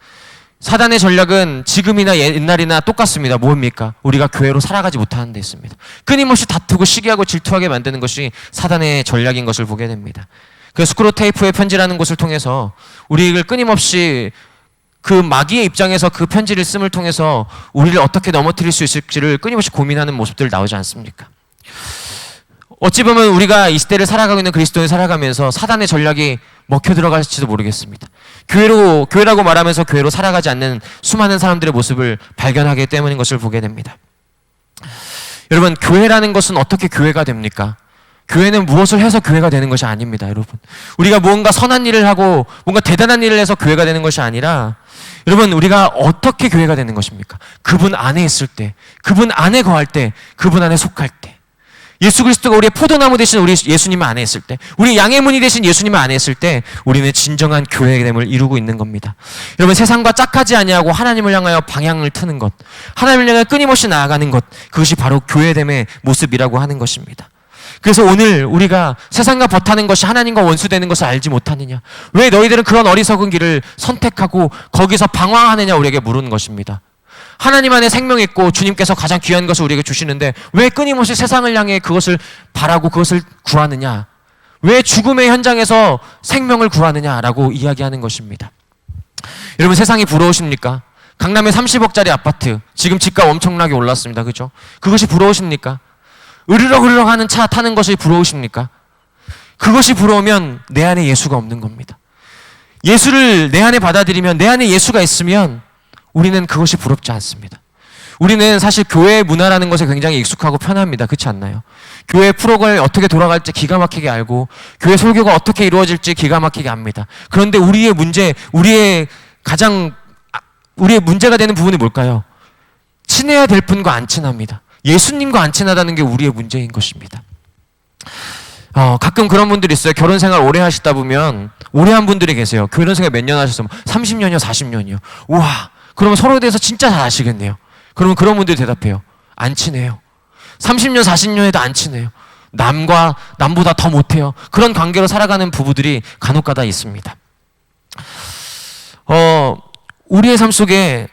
사단의 전략은 지금이나 옛날이나 똑같습니다. 뭡니까? 우리가 교회로 살아가지 못하는 데 있습니다. 끊임없이 다투고 시기하고 질투하게 만드는 것이 사단의 전략인 것을 보게 됩니다. 그 스크루테이프의 편지라는 것을 통해서 우리를 끊임없이 그 마귀의 입장에서 그 편지를 씀을 통해서 우리를 어떻게 넘어뜨릴 수 있을지를 끊임없이 고민하는 모습들 나오지 않습니까? 어찌 보면 우리가 이 시대를 살아가고 있는 그리스도인을 살아가면서 사단의 전략이 먹혀 들어갈지도 모르겠습니다. 교회라고 말하면서 교회로 살아가지 않는 수많은 사람들의 모습을 발견하기 때문인 것을 보게 됩니다. 여러분, 교회라는 것은 어떻게 교회가 됩니까? 교회는 무엇을 해서 교회가 되는 것이 아닙니다, 여러분. 우리가 뭔가 선한 일을 하고 뭔가 대단한 일을 해서 교회가 되는 것이 아니라, 여러분, 우리가 어떻게 교회가 되는 것입니까? 그분 안에 있을 때, 그분 안에 거할 때, 그분 안에 속할 때, 예수 그리스도가 우리의 포도나무 되신 우리 예수님 안에 있을 때, 우리 양의 문이 되신 예수님 안에 있을 때 우리는 진정한 교회됨을 이루고 있는 겁니다. 여러분, 세상과 짝하지 아니하고 하나님을 향하여 방향을 트는 것, 하나님을 향해 끊임없이 나아가는 것, 그것이 바로 교회됨의 모습이라고 하는 것입니다. 그래서 오늘 우리가 세상과 버타는 것이 하나님과 원수되는 것을 알지 못하느냐, 왜 너희들은 그런 어리석은 길을 선택하고 거기서 방황하느냐 우리에게 물은 것입니다. 하나님 안에 생명이 있고 주님께서 가장 귀한 것을 우리에게 주시는데 왜 끊임없이 세상을 향해 그것을 바라고 그것을 구하느냐, 왜 죽음의 현장에서 생명을 구하느냐라고 이야기하는 것입니다. 여러분, 세상이 부러우십니까? 강남에 30억짜리 아파트, 지금 집값 엄청나게 올랐습니다. 그죠? 그것이 부러우십니까? 으르렁으르렁 하는 차 타는 것이 부러우십니까? 그것이 부러우면 내 안에 예수가 없는 겁니다. 예수를 내 안에 받아들이면, 내 안에 예수가 있으면 우리는 그것이 부럽지 않습니다. 우리는 사실 교회 문화라는 것에 굉장히 익숙하고 편합니다. 그렇지 않나요? 교회 프로그램이 어떻게 돌아갈지 기가 막히게 알고 교회 설교가 어떻게 이루어질지 기가 막히게 압니다. 그런데 우리의 문제가 되는 부분이 뭘까요? 친해야 될 분과 안 친합니다. 예수님과 안 친하다는 게 우리의 문제인 것입니다. 가끔 그런 분들이 있어요. 결혼 생활 오래 하시다 보면 오래 한 분들이 계세요. 결혼 생활 몇 년 하셨어요? 30년이요, 40년이요. 우와, 그러면 서로에 대해서 진짜 잘 아시겠네요. 그러면 그런 분들이 대답해요. 안 친해요. 30년, 40년에도 안 친해요. 남보다 더 못해요. 그런 관계로 살아가는 부부들이 간혹가다 있습니다. 우리의 삶 속에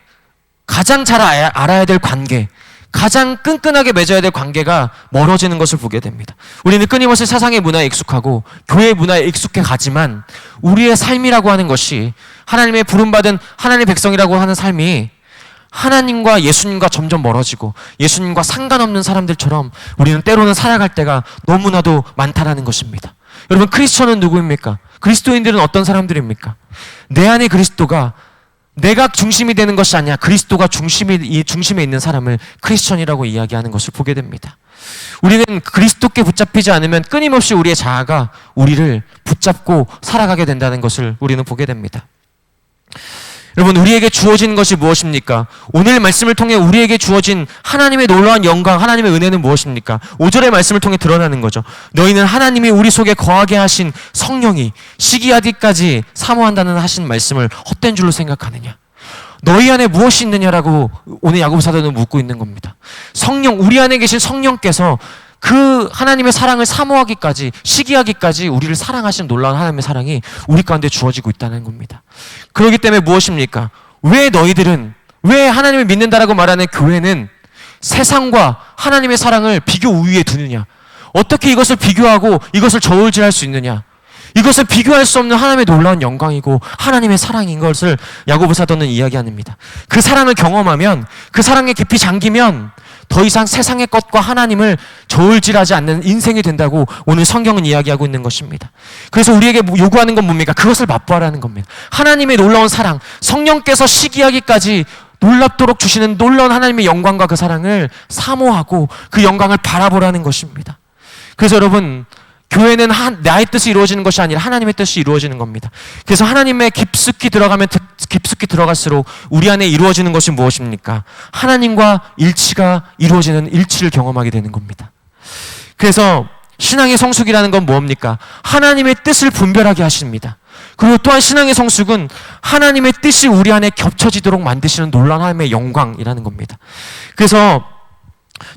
가장 잘 알아야 될 관계, 가장 끈끈하게 맺어야 될 관계가 멀어지는 것을 보게 됩니다. 우리는 끊임없이 세상의 문화에 익숙하고 교회의 문화에 익숙해 가지만 우리의 삶이라고 하는 것이 하나님의 부름받은 하나님의 백성이라고 하는 삶이 하나님과 예수님과 점점 멀어지고 예수님과 상관없는 사람들처럼 우리는 때로는 살아갈 때가 너무나도 많다라는 것입니다. 여러분, 크리스천은 누구입니까? 그리스도인들은 어떤 사람들입니까? 내 안에 그리스도가 내가 중심이 되는 것이 아니라 그리스도가 중심에 있는 사람을 크리스천이라고 이야기하는 것을 보게 됩니다. 우리는 그리스도께 붙잡히지 않으면 끊임없이 우리의 자아가 우리를 붙잡고 살아가게 된다는 것을 우리는 보게 됩니다. 여러분, 우리에게 주어진 것이 무엇입니까? 오늘 말씀을 통해 우리에게 주어진 하나님의 놀라운 영광, 하나님의 은혜는 무엇입니까? 5절의 말씀을 통해 드러나는 거죠. 너희는 하나님이 우리 속에 거하게 하신 성령이 시기하기까지 사모한다는 하신 말씀을 헛된 줄로 생각하느냐? 너희 안에 무엇이 있느냐라고 오늘 야고보 사도는 묻고 있는 겁니다. 성령, 우리 안에 계신 성령께서 그 하나님의 사랑을 사모하기까지, 시기하기까지 우리를 사랑하시는 놀라운 하나님의 사랑이 우리 가운데 주어지고 있다는 겁니다. 그렇기 때문에 무엇입니까? 왜 하나님을 믿는다라고 말하는 교회는 세상과 하나님의 사랑을 비교 우위에 두느냐? 어떻게 이것을 비교하고 이것을 저울질할 수 있느냐? 이것은 비교할 수 없는 하나님의 놀라운 영광이고 하나님의 사랑인 것을 야고보 사도는 이야기합니다. 그 사랑을 경험하면, 그 사랑에 깊이 잠기면 더 이상 세상의 것과 하나님을 저울질하지 않는 인생이 된다고 오늘 성경은 이야기하고 있는 것입니다. 그래서 우리에게 요구하는 건 뭡니까? 그것을 맛보라는 겁니다. 하나님의 놀라운 사랑, 성령께서 시기하기까지 놀랍도록 주시는 놀라운 하나님의 영광과 그 사랑을 사모하고 그 영광을 바라보라는 것입니다. 그래서 여러분, 교회는 나의 뜻이 이루어지는 것이 아니라 하나님의 뜻이 이루어지는 겁니다. 그래서 하나님의 깊숙이 들어갈수록 우리 안에 이루어지는 것이 무엇입니까? 하나님과 일치가 이루어지는 일치를 경험하게 되는 겁니다. 그래서 신앙의 성숙이라는 건 뭡니까? 하나님의 뜻을 분별하게 하십니다. 그리고 또한 신앙의 성숙은 하나님의 뜻이 우리 안에 겹쳐지도록 만드시는 놀라운 하나님의 영광이라는 겁니다. 그래서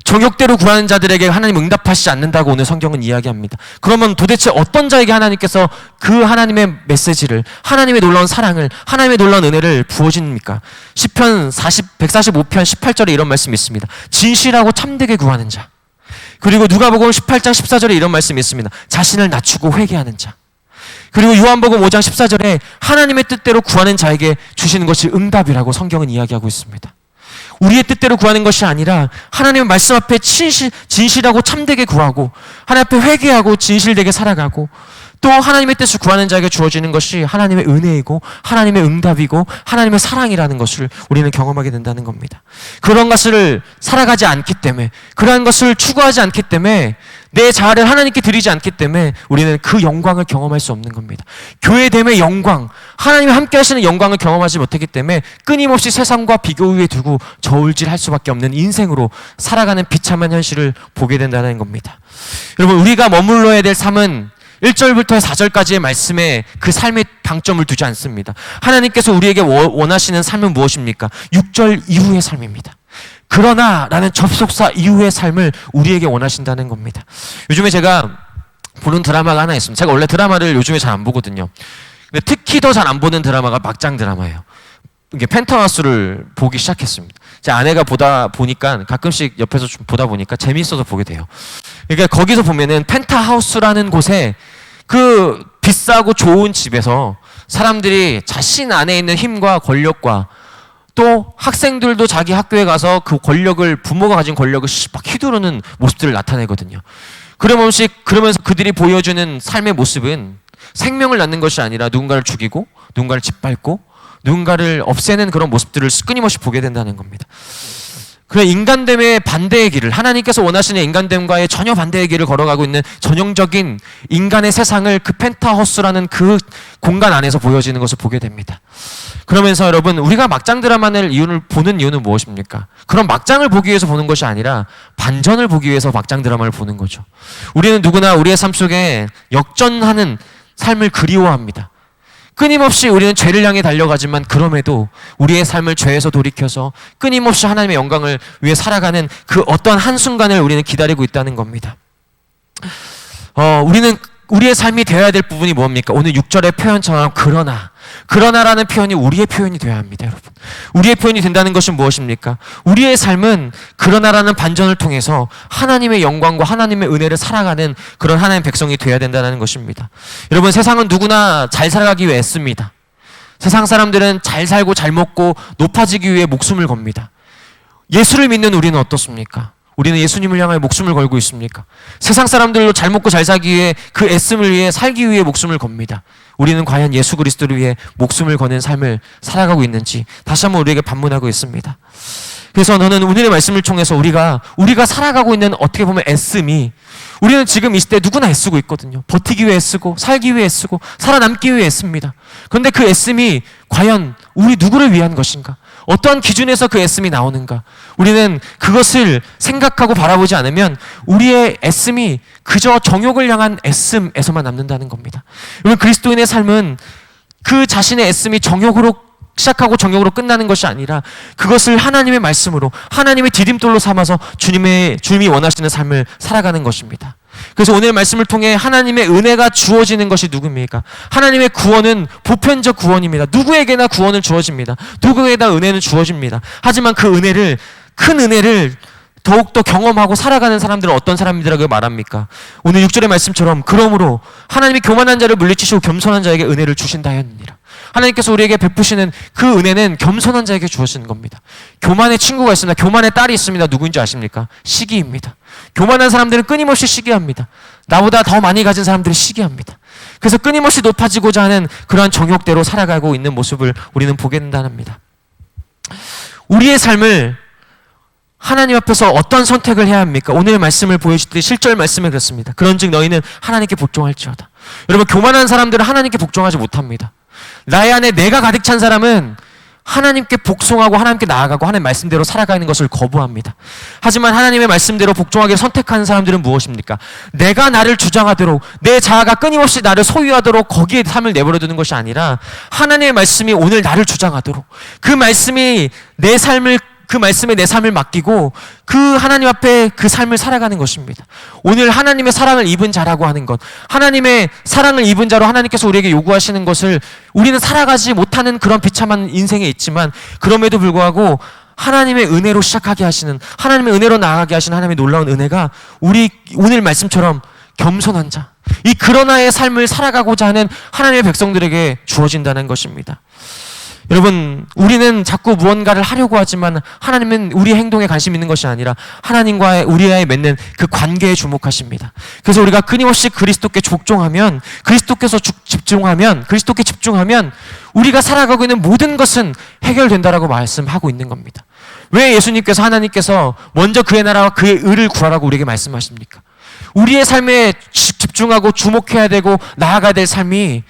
정욕대로 구하는 자들에게 하나님 응답하시지 않는다고 오늘 성경은 이야기합니다. 그러면 도대체 어떤 자에게 하나님께서 그 하나님의 메시지를, 하나님의 놀라운 사랑을, 하나님의 놀라운 은혜를 부어줍니까? 시편 145편 18절에 이런 말씀이 있습니다. 진실하고 참되게 구하는 자. 그리고 누가복음 18장 14절에 이런 말씀이 있습니다. 자신을 낮추고 회개하는 자. 그리고 요한복음 5장 14절에 하나님의 뜻대로 구하는 자에게 주시는 것이 응답이라고 성경은 이야기하고 있습니다. 우리의 뜻대로 구하는 것이 아니라 하나님의 말씀 앞에 진실하고 참되게 구하고 하나님 앞에 회개하고 진실되게 살아가고 또 하나님의 뜻을 구하는 자에게 주어지는 것이 하나님의 은혜이고 하나님의 응답이고 하나님의 사랑이라는 것을 우리는 경험하게 된다는 겁니다. 그런 것을 살아가지 않기 때문에, 그러한 것을 추구하지 않기 때문에, 내 자아를 하나님께 드리지 않기 때문에 우리는 그 영광을 경험할 수 없는 겁니다. 교회됨의 영광, 하나님이 함께 하시는 영광을 경험하지 못했기 때문에 끊임없이 세상과 비교 위에 두고 저울질할 수밖에 없는 인생으로 살아가는 비참한 현실을 보게 된다는 겁니다. 여러분, 우리가 머물러야 될 삶은 1절부터 4절까지의 말씀에 그 삶의 방점을 두지 않습니다. 하나님께서 우리에게 원하시는 삶은 무엇입니까? 6절 이후의 삶입니다. 그러나 라는 접속사 이후의 삶을 우리에게 원하신다는 겁니다. 요즘에 제가 보는 드라마가 하나 있습니다. 제가 원래 드라마를 요즘에 잘 안 보거든요. 근데 특히 더 잘 안 보는 드라마가 막장 드라마예요. 이게 펜트하우스를 보기 시작했습니다. 제 아내가 보다 보니까 가끔씩 옆에서 좀 보다 보니까 재미있어서 보게 돼요. 그러니까 거기서 보면은 펜트하우스라는 곳에 그 비싸고 좋은 집에서 사람들이 자신 안에 있는 힘과 권력과 또 학생들도 자기 학교에 가서 그 권력을, 부모가 가진 권력을 막 휘두르는 모습들을 나타내거든요. 그러면서 그들이 보여주는 삶의 모습은 생명을 낳는 것이 아니라 누군가를 죽이고 누군가를 짓밟고 누군가를 없애는 그런 모습들을 끊임없이 보게 된다는 겁니다. 그런 인간됨의 반대의 길을, 하나님께서 원하시는 인간됨과의 전혀 반대의 길을 걸어가고 있는 전형적인 인간의 세상을 그 펜트하우스라는 그 공간 안에서 보여지는 것을 보게 됩니다. 그러면서 여러분, 우리가 막장 드라마를 보는 이유는 무엇입니까? 그런 막장을 보기 위해서 보는 것이 아니라 반전을 보기 위해서 막장 드라마를 보는 거죠. 우리는 누구나 우리의 삶 속에 역전하는 삶을 그리워합니다. 끊임없이 우리는 죄를 향해 달려가지만 그럼에도 우리의 삶을 죄에서 돌이켜서 끊임없이 하나님의 영광을 위해 살아가는 그 어떤 한순간을 우리는 기다리고 있다는 겁니다. 우리는 우리의 삶이 되어야 될 부분이 뭡니까? 오늘 6절의 표현처럼 그러나라는 표현이 우리의 표현이 되어야 합니다, 여러분. 우리의 표현이 된다는 것은 무엇입니까? 우리의 삶은 그러나라는 반전을 통해서 하나님의 영광과 하나님의 은혜를 살아가는 그런 하나님의 백성이 되어야 된다는 것입니다. 여러분, 세상은 누구나 잘 살아가기 위해 애씁니다. 세상 사람들은 잘 살고 잘 먹고 높아지기 위해 목숨을 겁니다. 예수를 믿는 우리는 어떻습니까? 우리는 예수님을 향하여 목숨을 걸고 있습니까? 세상 사람들로 잘 먹고 잘 살기 위해 그 애씀을 위해 살기 위해 목숨을 겁니다. 우리는 과연 예수 그리스도를 위해 목숨을 거는 삶을 살아가고 있는지 다시 한번 우리에게 반문하고 있습니다. 그래서 저는 오늘의 말씀을 통해서 우리가 살아가고 있는 어떻게 보면 애씀이, 우리는 지금 이 시대에 누구나 애쓰고 있거든요. 버티기 위해 애쓰고 살기 위해 애쓰고 살아남기 위해 애씁니다. 그런데 그 애씀이 과연 우리 누구를 위한 것인가? 어떠한 기준에서 그 애씀이 나오는가? 우리는 그것을 생각하고 바라보지 않으면 우리의 애씀이 그저 정욕을 향한 애씀에서만 남는다는 겁니다. 여러분, 그리스도인의 삶은 그 자신의 애씀이 정욕으로 시작하고 정욕으로 끝나는 것이 아니라 그것을 하나님의 말씀으로, 하나님의 디딤돌로 삼아서 주님이 원하시는 삶을 살아가는 것입니다. 그래서 오늘 말씀을 통해 하나님의 은혜가 주어지는 것이 누굽니까? 하나님의 구원은 보편적 구원입니다. 누구에게나 구원은 주어집니다. 누구에게나 은혜는 주어집니다. 하지만 그 은혜를, 큰 은혜를 더욱더 경험하고 살아가는 사람들은 어떤 사람들이라고 말합니까? 오늘 6절의 말씀처럼 그러므로 하나님이 교만한 자를 물리치시고 겸손한 자에게 은혜를 주신다 하였느니라. 하나님께서 우리에게 베푸시는 그 은혜는 겸손한 자에게 주어지는 겁니다. 교만의 친구가 있습니다. 교만의 딸이 있습니다. 누구인지 아십니까? 시기입니다. 교만한 사람들은 끊임없이 시기합니다. 나보다 더 많이 가진 사람들이 시기합니다. 그래서 끊임없이 높아지고자 하는 그러한 정욕대로 살아가고 있는 모습을 우리는 보게 된답니다. 우리의 삶을 하나님 앞에서 어떤 선택을 해야 합니까? 오늘 말씀을 보여주듯이 실절 말씀에 그렇습니다. 그런즉 너희는 하나님께 복종할지어다. 여러분, 교만한 사람들은 하나님께 복종하지 못합니다. 나의 안에 내가 가득 찬 사람은 하나님께 복송하고 하나님께 나아가고 하나님의 말씀대로 살아가는 것을 거부합니다. 하지만 하나님의 말씀대로 복종하기를 선택하는 사람들은 무엇입니까? 내가 나를 주장하도록, 내 자아가 끊임없이 나를 소유하도록 거기에 삶을 내버려두는 것이 아니라 하나님의 말씀이 오늘 나를 주장하도록, 그 말씀이 내 삶을, 그 말씀에 내 삶을 맡기고 그 하나님 앞에 그 삶을 살아가는 것입니다. 오늘 하나님의 사랑을 입은 자라고 하는 것, 하나님의 사랑을 입은 자로 하나님께서 우리에게 요구하시는 것을 우리는 살아가지 못하는 그런 비참한 인생에 있지만, 그럼에도 불구하고 하나님의 은혜로 시작하게 하시는, 하나님의 은혜로 나아가게 하시는 하나님의 놀라운 은혜가 우리 오늘 말씀처럼 겸손한 자, 이 그러나의 삶을 살아가고자 하는 하나님의 백성들에게 주어진다는 것입니다. 여러분, 우리는 자꾸 무언가를 하려고 하지만 하나님은 우리의 행동에 관심 있는 것이 아니라 하나님과 우리와의 맺는 그 관계에 주목하십니다. 그래서 우리가 끊임없이 그리스도께 집중하면, 그리스도께 집중하면 우리가 살아가고 있는 모든 것은 해결된다라고 말씀하고 있는 겁니다. 왜 예수님께서, 하나님께서 먼저 그의 나라와 그의 의를 구하라고 우리에게 말씀하십니까? 우리의 삶에 집중하고 주목해야 되고 나아가야 될 삶이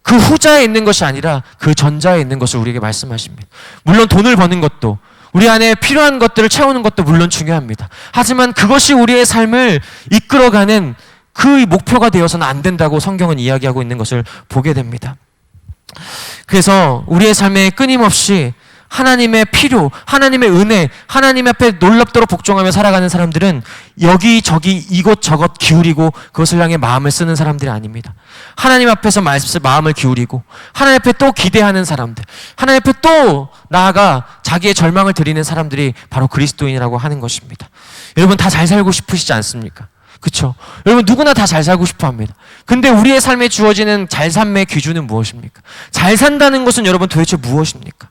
그 후자에 있는 것이 아니라 그 전자에 있는 것을 우리에게 말씀하십니다. 물론 돈을 버는 것도, 우리 안에 필요한 것들을 채우는 것도 물론 중요합니다. 하지만 그것이 우리의 삶을 이끌어가는 그 목표가 되어서는 안 된다고 성경은 이야기하고 있는 것을 보게 됩니다. 그래서 우리의 삶에 끊임없이 하나님의 필요, 하나님의 은혜, 하나님 앞에 놀랍도록 복종하며 살아가는 사람들은 여기저기 이곳저곳 기울이고 그것을 향해 마음을 쓰는 사람들이 아닙니다. 하나님 앞에서 마음을 기울이고 하나님 앞에 또 기대하는 사람들, 하나님 앞에 또 나아가 자기의 절망을 드리는 사람들이 바로 그리스도인이라고 하는 것입니다. 여러분, 다 잘 살고 싶으시지 않습니까? 그렇죠? 여러분, 누구나 다 잘 살고 싶어 합니다. 근데 우리의 삶에 주어지는 잘 삶의 기준은 무엇입니까? 잘 산다는 것은 여러분 도대체 무엇입니까?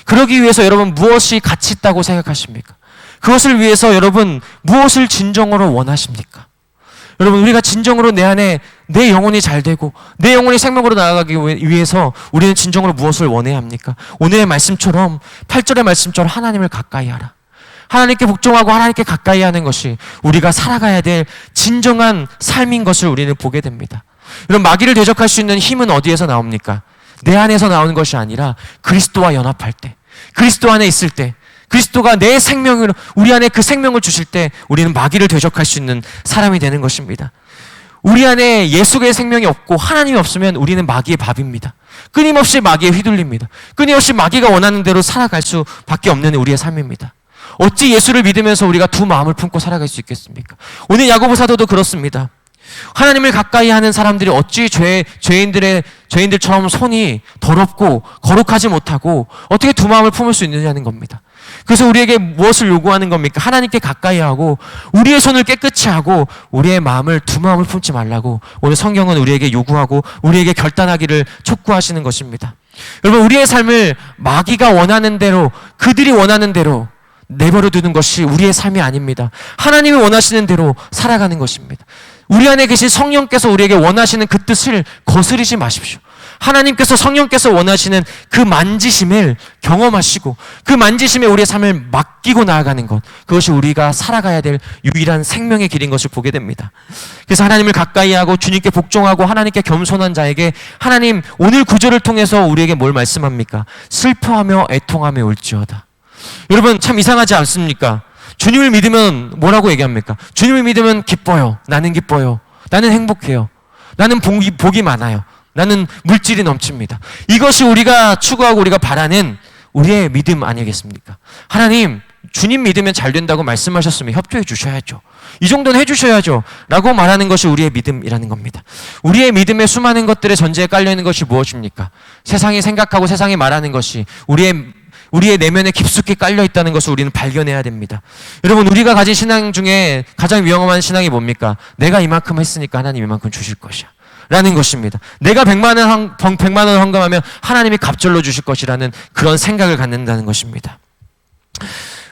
그러기 위해서 여러분 무엇이 가치 있다고 생각하십니까? 그것을 위해서 여러분 무엇을 진정으로 원하십니까? 여러분, 우리가 진정으로 내 안에 내 영혼이 잘 되고 내 영혼이 생명으로 나아가기 위해서 우리는 진정으로 무엇을 원해야 합니까? 오늘의 말씀처럼 8절의 말씀처럼 하나님을 가까이 하라. 하나님께 복종하고 하나님께 가까이 하는 것이 우리가 살아가야 될 진정한 삶인 것을 우리는 보게 됩니다. 여러분, 마귀를 대적할 수 있는 힘은 어디에서 나옵니까? 내 안에서 나오는 것이 아니라 그리스도와 연합할 때, 그리스도 안에 있을 때, 그리스도가 내 생명을, 우리 안에 그 생명을 주실 때 우리는 마귀를 대적할 수 있는 사람이 되는 것입니다. 우리 안에 예수의 생명이 없고 하나님이 없으면 우리는 마귀의 밥입니다. 끊임없이 마귀에 휘둘립니다. 끊임없이 마귀가 원하는 대로 살아갈 수밖에 없는 우리의 삶입니다. 어찌 예수를 믿으면서 우리가 두 마음을 품고 살아갈 수 있겠습니까? 오늘 야고보 사도도 그렇습니다. 하나님을 가까이 하는 사람들이 어찌 죄인들처럼 손이 더럽고 거룩하지 못하고 어떻게 두 마음을 품을 수 있느냐는 겁니다. 그래서 우리에게 무엇을 요구하는 겁니까? 하나님께 가까이 하고 우리의 손을 깨끗이 하고 우리의 마음을 두 마음을 품지 말라고 오늘 성경은 우리에게 요구하고 우리에게 결단하기를 촉구하시는 것입니다. 여러분, 우리의 삶을 마귀가 원하는 대로, 그들이 원하는 대로 내버려 두는 것이 우리의 삶이 아닙니다. 하나님이 원하시는 대로 살아가는 것입니다. 우리 안에 계신 성령께서 우리에게 원하시는 그 뜻을 거스르지 마십시오. 하나님께서, 성령께서 원하시는 그 만지심을 경험하시고 그 만지심에 우리의 삶을 맡기고 나아가는 것, 그것이 우리가 살아가야 될 유일한 생명의 길인 것을 보게 됩니다. 그래서 하나님을 가까이 하고 주님께 복종하고 하나님께 겸손한 자에게 하나님 오늘 구절을 통해서 우리에게 뭘 말씀합니까? 슬퍼하며 애통하며 울지어다. 여러분, 참 이상하지 않습니까? 주님을 믿으면 뭐라고 얘기합니까? 주님을 믿으면 기뻐요. 나는 기뻐요. 나는 행복해요. 나는 복이 많아요. 나는 물질이 넘칩니다. 이것이 우리가 추구하고 우리가 바라는 우리의 믿음 아니겠습니까? 하나님, 주님 믿으면 잘 된다고 말씀하셨으면 협조해 주셔야죠. 이 정도는 해주셔야죠. 라고 말하는 것이 우리의 믿음이라는 겁니다. 우리의 믿음의 수많은 것들의 전제에 깔려있는 것이 무엇입니까? 세상이 생각하고 세상이 말하는 것이 우리의 내면에 깊숙이 깔려있다는 것을 우리는 발견해야 됩니다. 여러분, 우리가 가진 신앙 중에 가장 위험한 신앙이 뭡니까? 내가 이만큼 했으니까 하나님 이만큼 주실 것이야 라는 것입니다. 내가 100만 원 헌금하면 하나님이 갑절로 주실 것이라는 그런 생각을 갖는다는 것입니다.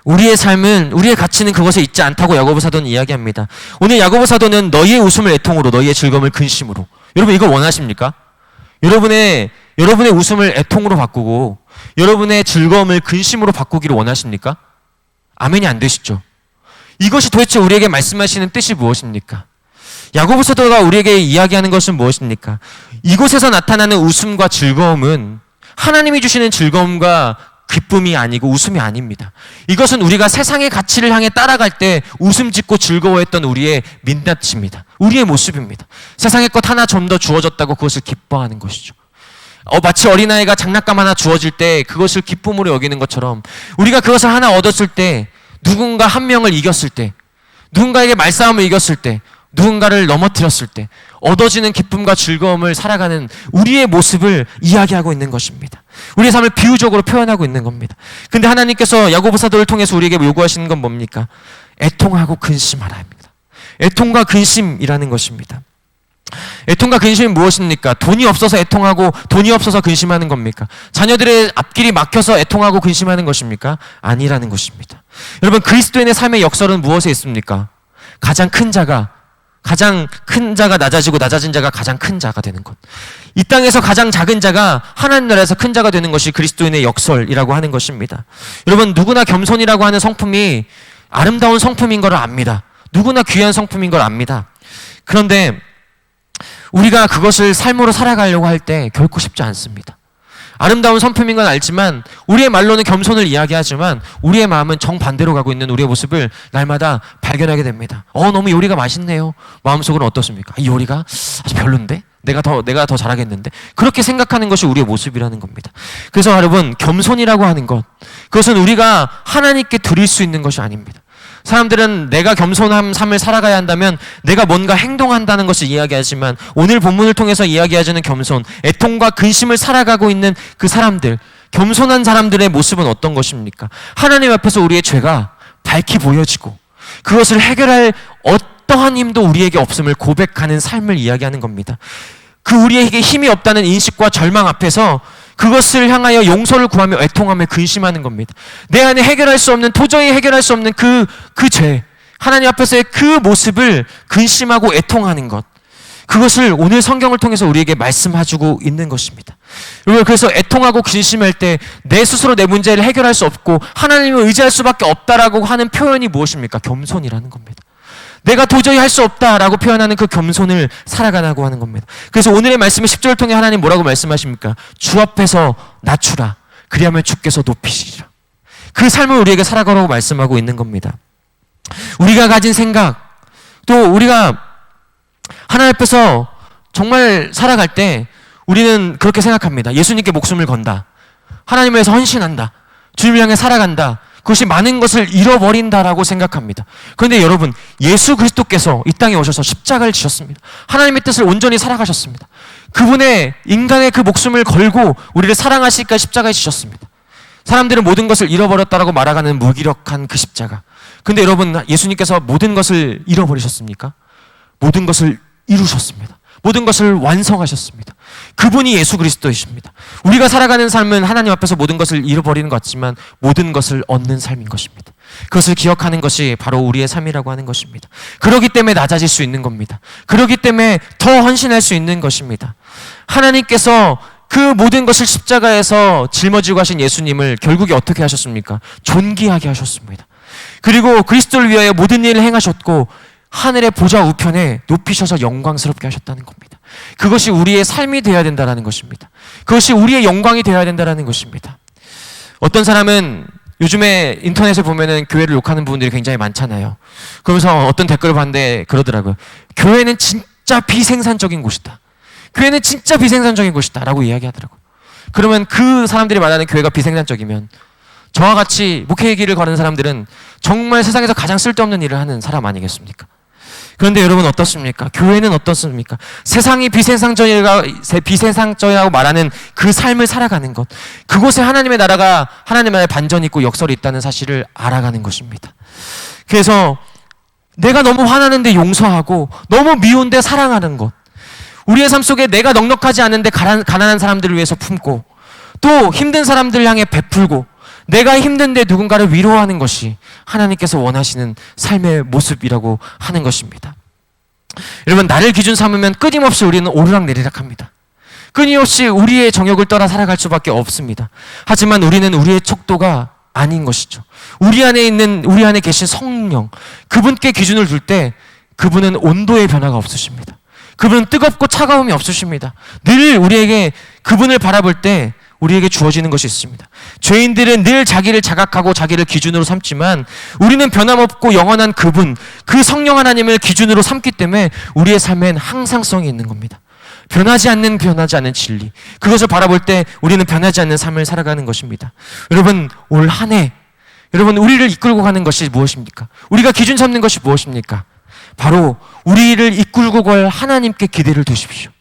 우리의 삶은, 우리의 가치는 그것에 있지 않다고 야고보 사도는 이야기합니다. 오늘 야고보 사도는 너희의 웃음을 애통으로, 너희의 즐거움을 근심으로. 여러분, 이거 원하십니까? 여러분의 웃음을 애통으로 바꾸고 여러분의 즐거움을 근심으로 바꾸기를 원하십니까? 아멘이 안 되시죠? 이것이 도대체 우리에게 말씀하시는 뜻이 무엇입니까? 야고보 사도가 우리에게 이야기하는 것은 무엇입니까? 이곳에서 나타나는 웃음과 즐거움은 하나님이 주시는 즐거움과 기쁨이 아니고 웃음이 아닙니다. 이것은 우리가 세상의 가치를 향해 따라갈 때 웃음 짓고 즐거워했던 우리의 민낯입니다. 우리의 모습입니다. 세상의 것 하나 좀 더 주어졌다고 그것을 기뻐하는 것이죠. 마치 어린아이가 장난감 하나 주어질 때 그것을 기쁨으로 여기는 것처럼 우리가 그것을 하나 얻었을 때, 누군가 한 명을 이겼을 때, 누군가에게 말싸움을 이겼을 때, 누군가를 넘어뜨렸을 때 얻어지는 기쁨과 즐거움을 살아가는 우리의 모습을 이야기하고 있는 것입니다. 우리의 삶을 비유적으로 표현하고 있는 겁니다. 근데 하나님께서 야고보 사도를 통해서 우리에게 요구하시는 건 뭡니까? 애통하고 근심하라 합니다. 애통과 근심이라는 것입니다. 애통과 근심이 무엇입니까? 돈이 없어서 애통하고 돈이 없어서 근심하는 겁니까? 자녀들의 앞길이 막혀서 애통하고 근심하는 것입니까? 아니라는 것입니다. 여러분, 그리스도인의 삶의 역설은 무엇에 있습니까? 가장 큰 자가 낮아지고 낮아진 자가 가장 큰 자가 되는 것. 이 땅에서 가장 작은 자가 하나님 나라에서 큰 자가 되는 것이 그리스도인의 역설이라고 하는 것입니다. 여러분, 누구나 겸손이라고 하는 성품이 아름다운 성품인 걸 압니다. 누구나 귀한 성품인 걸 압니다. 그런데 우리가 그것을 삶으로 살아가려고 할 때 결코 쉽지 않습니다. 아름다운 성품인 건 알지만 우리의 말로는 겸손을 이야기하지만 우리의 마음은 정반대로 가고 있는 우리의 모습을 날마다 발견하게 됩니다. 너무 요리가 맛있네요. 마음속으로는 어떻습니까? 이 요리가 아주 별론데? 내가 더 잘하겠는데? 그렇게 생각하는 것이 우리의 모습이라는 겁니다. 그래서 여러분, 겸손이라고 하는 것, 그것은 우리가 하나님께 드릴 수 있는 것이 아닙니다. 사람들은 내가 겸손한 삶을 살아가야 한다면 내가 뭔가 행동한다는 것을 이야기하지만 오늘 본문을 통해서 이야기하자는 겸손, 애통과 근심을 살아가고 있는 그 사람들, 겸손한 사람들의 모습은 어떤 것입니까? 하나님 앞에서 우리의 죄가 밝히 보여지고 그것을 해결할 어떠한 힘도 우리에게 없음을 고백하는 삶을 이야기하는 겁니다. 그 우리에게 힘이 없다는 인식과 절망 앞에서 그것을 향하여 용서를 구하며 애통하며 근심하는 겁니다. 내 안에 도저히 해결할 수 없는 그 죄, 하나님 앞에서의 그 모습을 근심하고 애통하는 것, 그것을 오늘 성경을 통해서 우리에게 말씀해주고 있는 것입니다. 여러분, 그래서 애통하고 근심할 때 내 스스로 내 문제를 해결할 수 없고 하나님을 의지할 수밖에 없다라고 하는 표현이 무엇입니까? 겸손이라는 겁니다. 내가 도저히 할 수 없다라고 표현하는 그 겸손을 살아가라고 하는 겁니다. 그래서 오늘의 말씀의 10절을 통해 하나님 뭐라고 말씀하십니까? 주 앞에서 낮추라. 그리하면 주께서 높이시리라. 그 삶을 우리에게 살아가라고 말씀하고 있는 겁니다. 우리가 가진 생각, 또 우리가 하나님 앞에서 정말 살아갈 때 우리는 그렇게 생각합니다. 예수님께 목숨을 건다. 하나님을 위해서 헌신한다. 주님을 향해 살아간다. 그것이 많은 것을 잃어버린다라고 생각합니다. 그런데 여러분, 예수 그리스도께서 이 땅에 오셔서 십자가를 지셨습니다. 하나님의 뜻을 온전히 살아가셨습니다. 그분의 인간의 그 목숨을 걸고 우리를 사랑하시니까 십자가에 지셨습니다. 사람들은 모든 것을 잃어버렸다라고 말하는 무기력한 그 십자가. 근데 여러분, 예수님께서 모든 것을 잃어버리셨습니까? 모든 것을 이루셨습니다. 모든 것을 완성하셨습니다. 그분이 예수 그리스도이십니다. 우리가 살아가는 삶은 하나님 앞에서 모든 것을 잃어버리는 것 같지만 모든 것을 얻는 삶인 것입니다. 그것을 기억하는 것이 바로 우리의 삶이라고 하는 것입니다. 그렇기 때문에 낮아질 수 있는 겁니다. 그렇기 때문에 더 헌신할 수 있는 것입니다. 하나님께서 그 모든 것을 십자가에서 짊어지고 하신 예수님을 결국에 어떻게 하셨습니까? 존귀하게 하셨습니다. 그리고 그리스도를 위하여 모든 일을 행하셨고 하늘의 보좌 우편에 높이셔서 영광스럽게 하셨다는 겁니다. 그것이 우리의 삶이 되어야 된다는 것입니다. 그것이 우리의 영광이 되어야 된다는 것입니다. 어떤 사람은 요즘에 인터넷에 보면은 교회를 욕하는 부분들이 굉장히 많잖아요. 그러면서 어떤 댓글을 봤는데 그러더라고요. 교회는 진짜 비생산적인 곳이다. 교회는 진짜 비생산적인 곳이다 라고 이야기하더라고요. 그러면 그 사람들이 말하는 교회가 비생산적이면 저와 같이 목회의 길을 걸은 사람들은 정말 세상에서 가장 쓸데없는 일을 하는 사람 아니겠습니까? 그런데 여러분 어떻습니까? 교회는 어떻습니까? 세상이 비세상적이라고 말하는 그 삶을 살아가는 것, 그곳에 하나님의 나라가, 하나님의 나라의 반전이 있고 역설이 있다는 사실을 알아가는 것입니다. 그래서 내가 너무 화나는데 용서하고 너무 미운데 사랑하는 것, 우리의 삶 속에 내가 넉넉하지 않은데 가난한 사람들을 위해서 품고 또 힘든 사람들 향해 베풀고 내가 힘든데 누군가를 위로하는 것이 하나님께서 원하시는 삶의 모습이라고 하는 것입니다. 여러분, 나를 기준 삼으면 끊임없이 우리는 오르락내리락 합니다. 끊임없이 우리의 정욕을 따라 살아갈 수밖에 없습니다. 하지만 우리는 우리의 척도가 아닌 것이죠. 우리 안에 계신 성령, 그분께 기준을 둘 때 그분은 온도의 변화가 없으십니다. 그분은 뜨겁고 차가움이 없으십니다. 늘 우리에게 그분을 바라볼 때 우리에게 주어지는 것이 있습니다. 죄인들은 늘 자기를 자각하고 자기를 기준으로 삼지만 우리는 변함없고 영원한 그분, 그 성령 하나님을 기준으로 삼기 때문에 우리의 삶엔 항상성이 있는 겁니다. 변하지 않는 진리, 그것을 바라볼 때 우리는 변하지 않는 삶을 살아가는 것입니다. 여러분, 올 한 해 여러분, 우리를 이끌고 가는 것이 무엇입니까? 우리가 기준 삼는 것이 무엇입니까? 바로 우리를 이끌고 갈 하나님께 기대를 두십시오.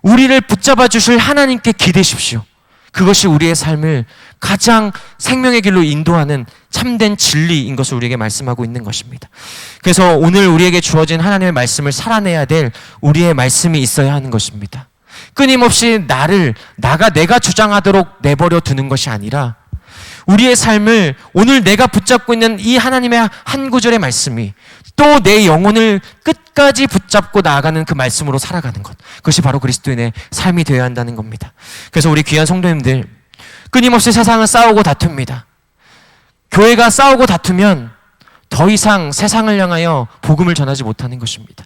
우리를 붙잡아 주실 하나님께 기대십시오. 그것이 우리의 삶을 가장 생명의 길로 인도하는 참된 진리인 것을 우리에게 말씀하고 있는 것입니다. 그래서 오늘 우리에게 주어진 하나님의 말씀을 살아내야 될 우리의 말씀이 있어야 하는 것입니다. 끊임없이 내가 주장하도록 내버려 두는 것이 아니라 우리의 삶을 오늘 내가 붙잡고 있는 이 하나님의 한 구절의 말씀이 또 내 영혼을 끝까지 붙잡고 나아가는 그 말씀으로 살아가는 것, 그것이 바로 그리스도인의 삶이 되어야 한다는 겁니다. 그래서 우리 귀한 성도님들, 끊임없이 세상은 싸우고 다툽니다. 교회가 싸우고 다투면 더 이상 세상을 향하여 복음을 전하지 못하는 것입니다.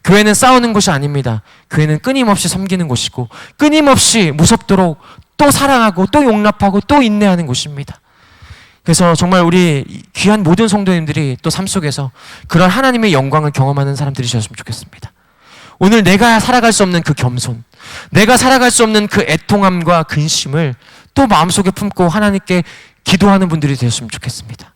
교회는 싸우는 곳이 아닙니다. 교회는 끊임없이 섬기는 곳이고 끊임없이 무섭도록 또 사랑하고 또 용납하고 또 인내하는 곳입니다. 그래서 정말 우리 귀한 모든 성도님들이 또 삶 속에서 그런 하나님의 영광을 경험하는 사람들이 되셨으면 좋겠습니다. 오늘 내가 살아갈 수 없는 그 겸손, 내가 살아갈 수 없는 그 애통함과 근심을 또 마음속에 품고 하나님께 기도하는 분들이 되셨으면 좋겠습니다.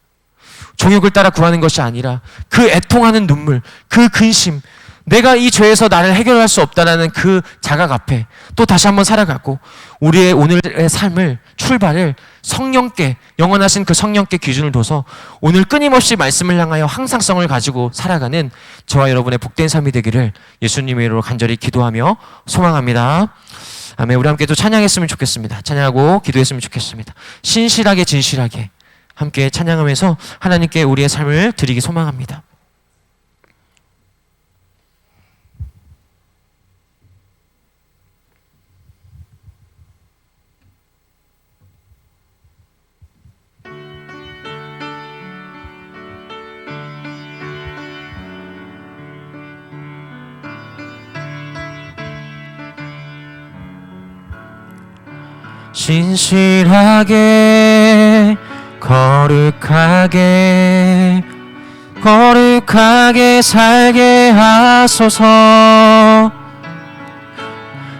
정욕을 따라 구하는 것이 아니라 그 애통하는 눈물, 그 근심, 내가 이 죄에서 나를 해결할 수 없다라는 그 자각 앞에 또 다시 한번 살아가고 우리의 오늘의 삶을, 출발을 성령께, 영원하신 그 성령께 기준을 둬서 오늘 끊임없이 말씀을 향하여 항상성을 가지고 살아가는 저와 여러분의 복된 삶이 되기를 예수님의 이름으로 간절히 기도하며 소망합니다. 아멘. 우리 함께 또 찬양했으면 좋겠습니다. 찬양하고 기도했으면 좋겠습니다. 신실하게 진실하게 함께 찬양하면서 하나님께 우리의 삶을 드리기 소망합니다. 신실하게 거룩하게 살게 하소서.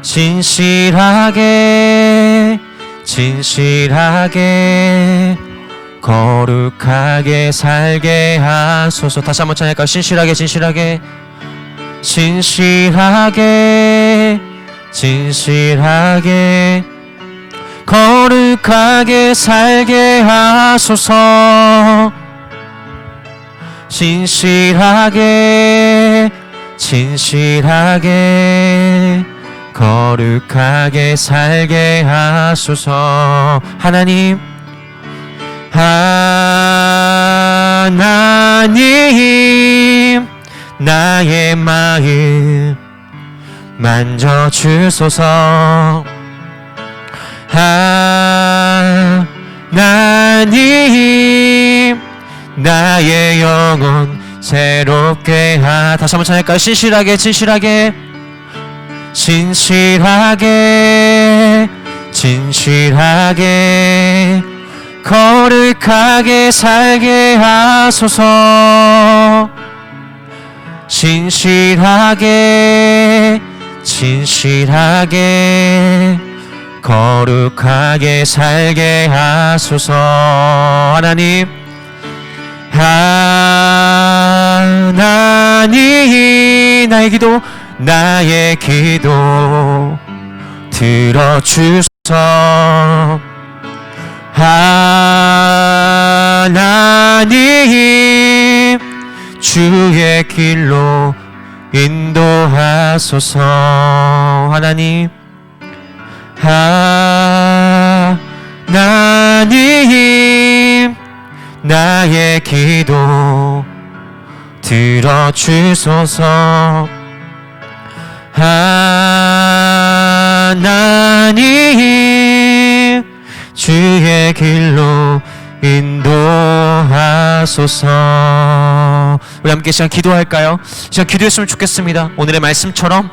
진실하게 거룩하게 살게 하소서. 다시 한번 찬양할까요? 진실하게 거룩하게 살게 하소서. 진실하게 거룩하게 살게 하소서. 하나님 나의 마음 만져주소서. 하나님 나의 영혼 새롭게 다시 한번 찬양할까요? 진실하게 거룩하게 살게 하소서. 진실하게 거룩하게 살게 하소서. 하나님 나의 기도 들어주소서. 하나님 주의 길로 인도하소서. 하나님 나의 기도 들어주소서. 하나님 주의 길로 인도하소서. 우리 함께 시간 기도할까요? 시간 기도했으면 좋겠습니다. 오늘의 말씀처럼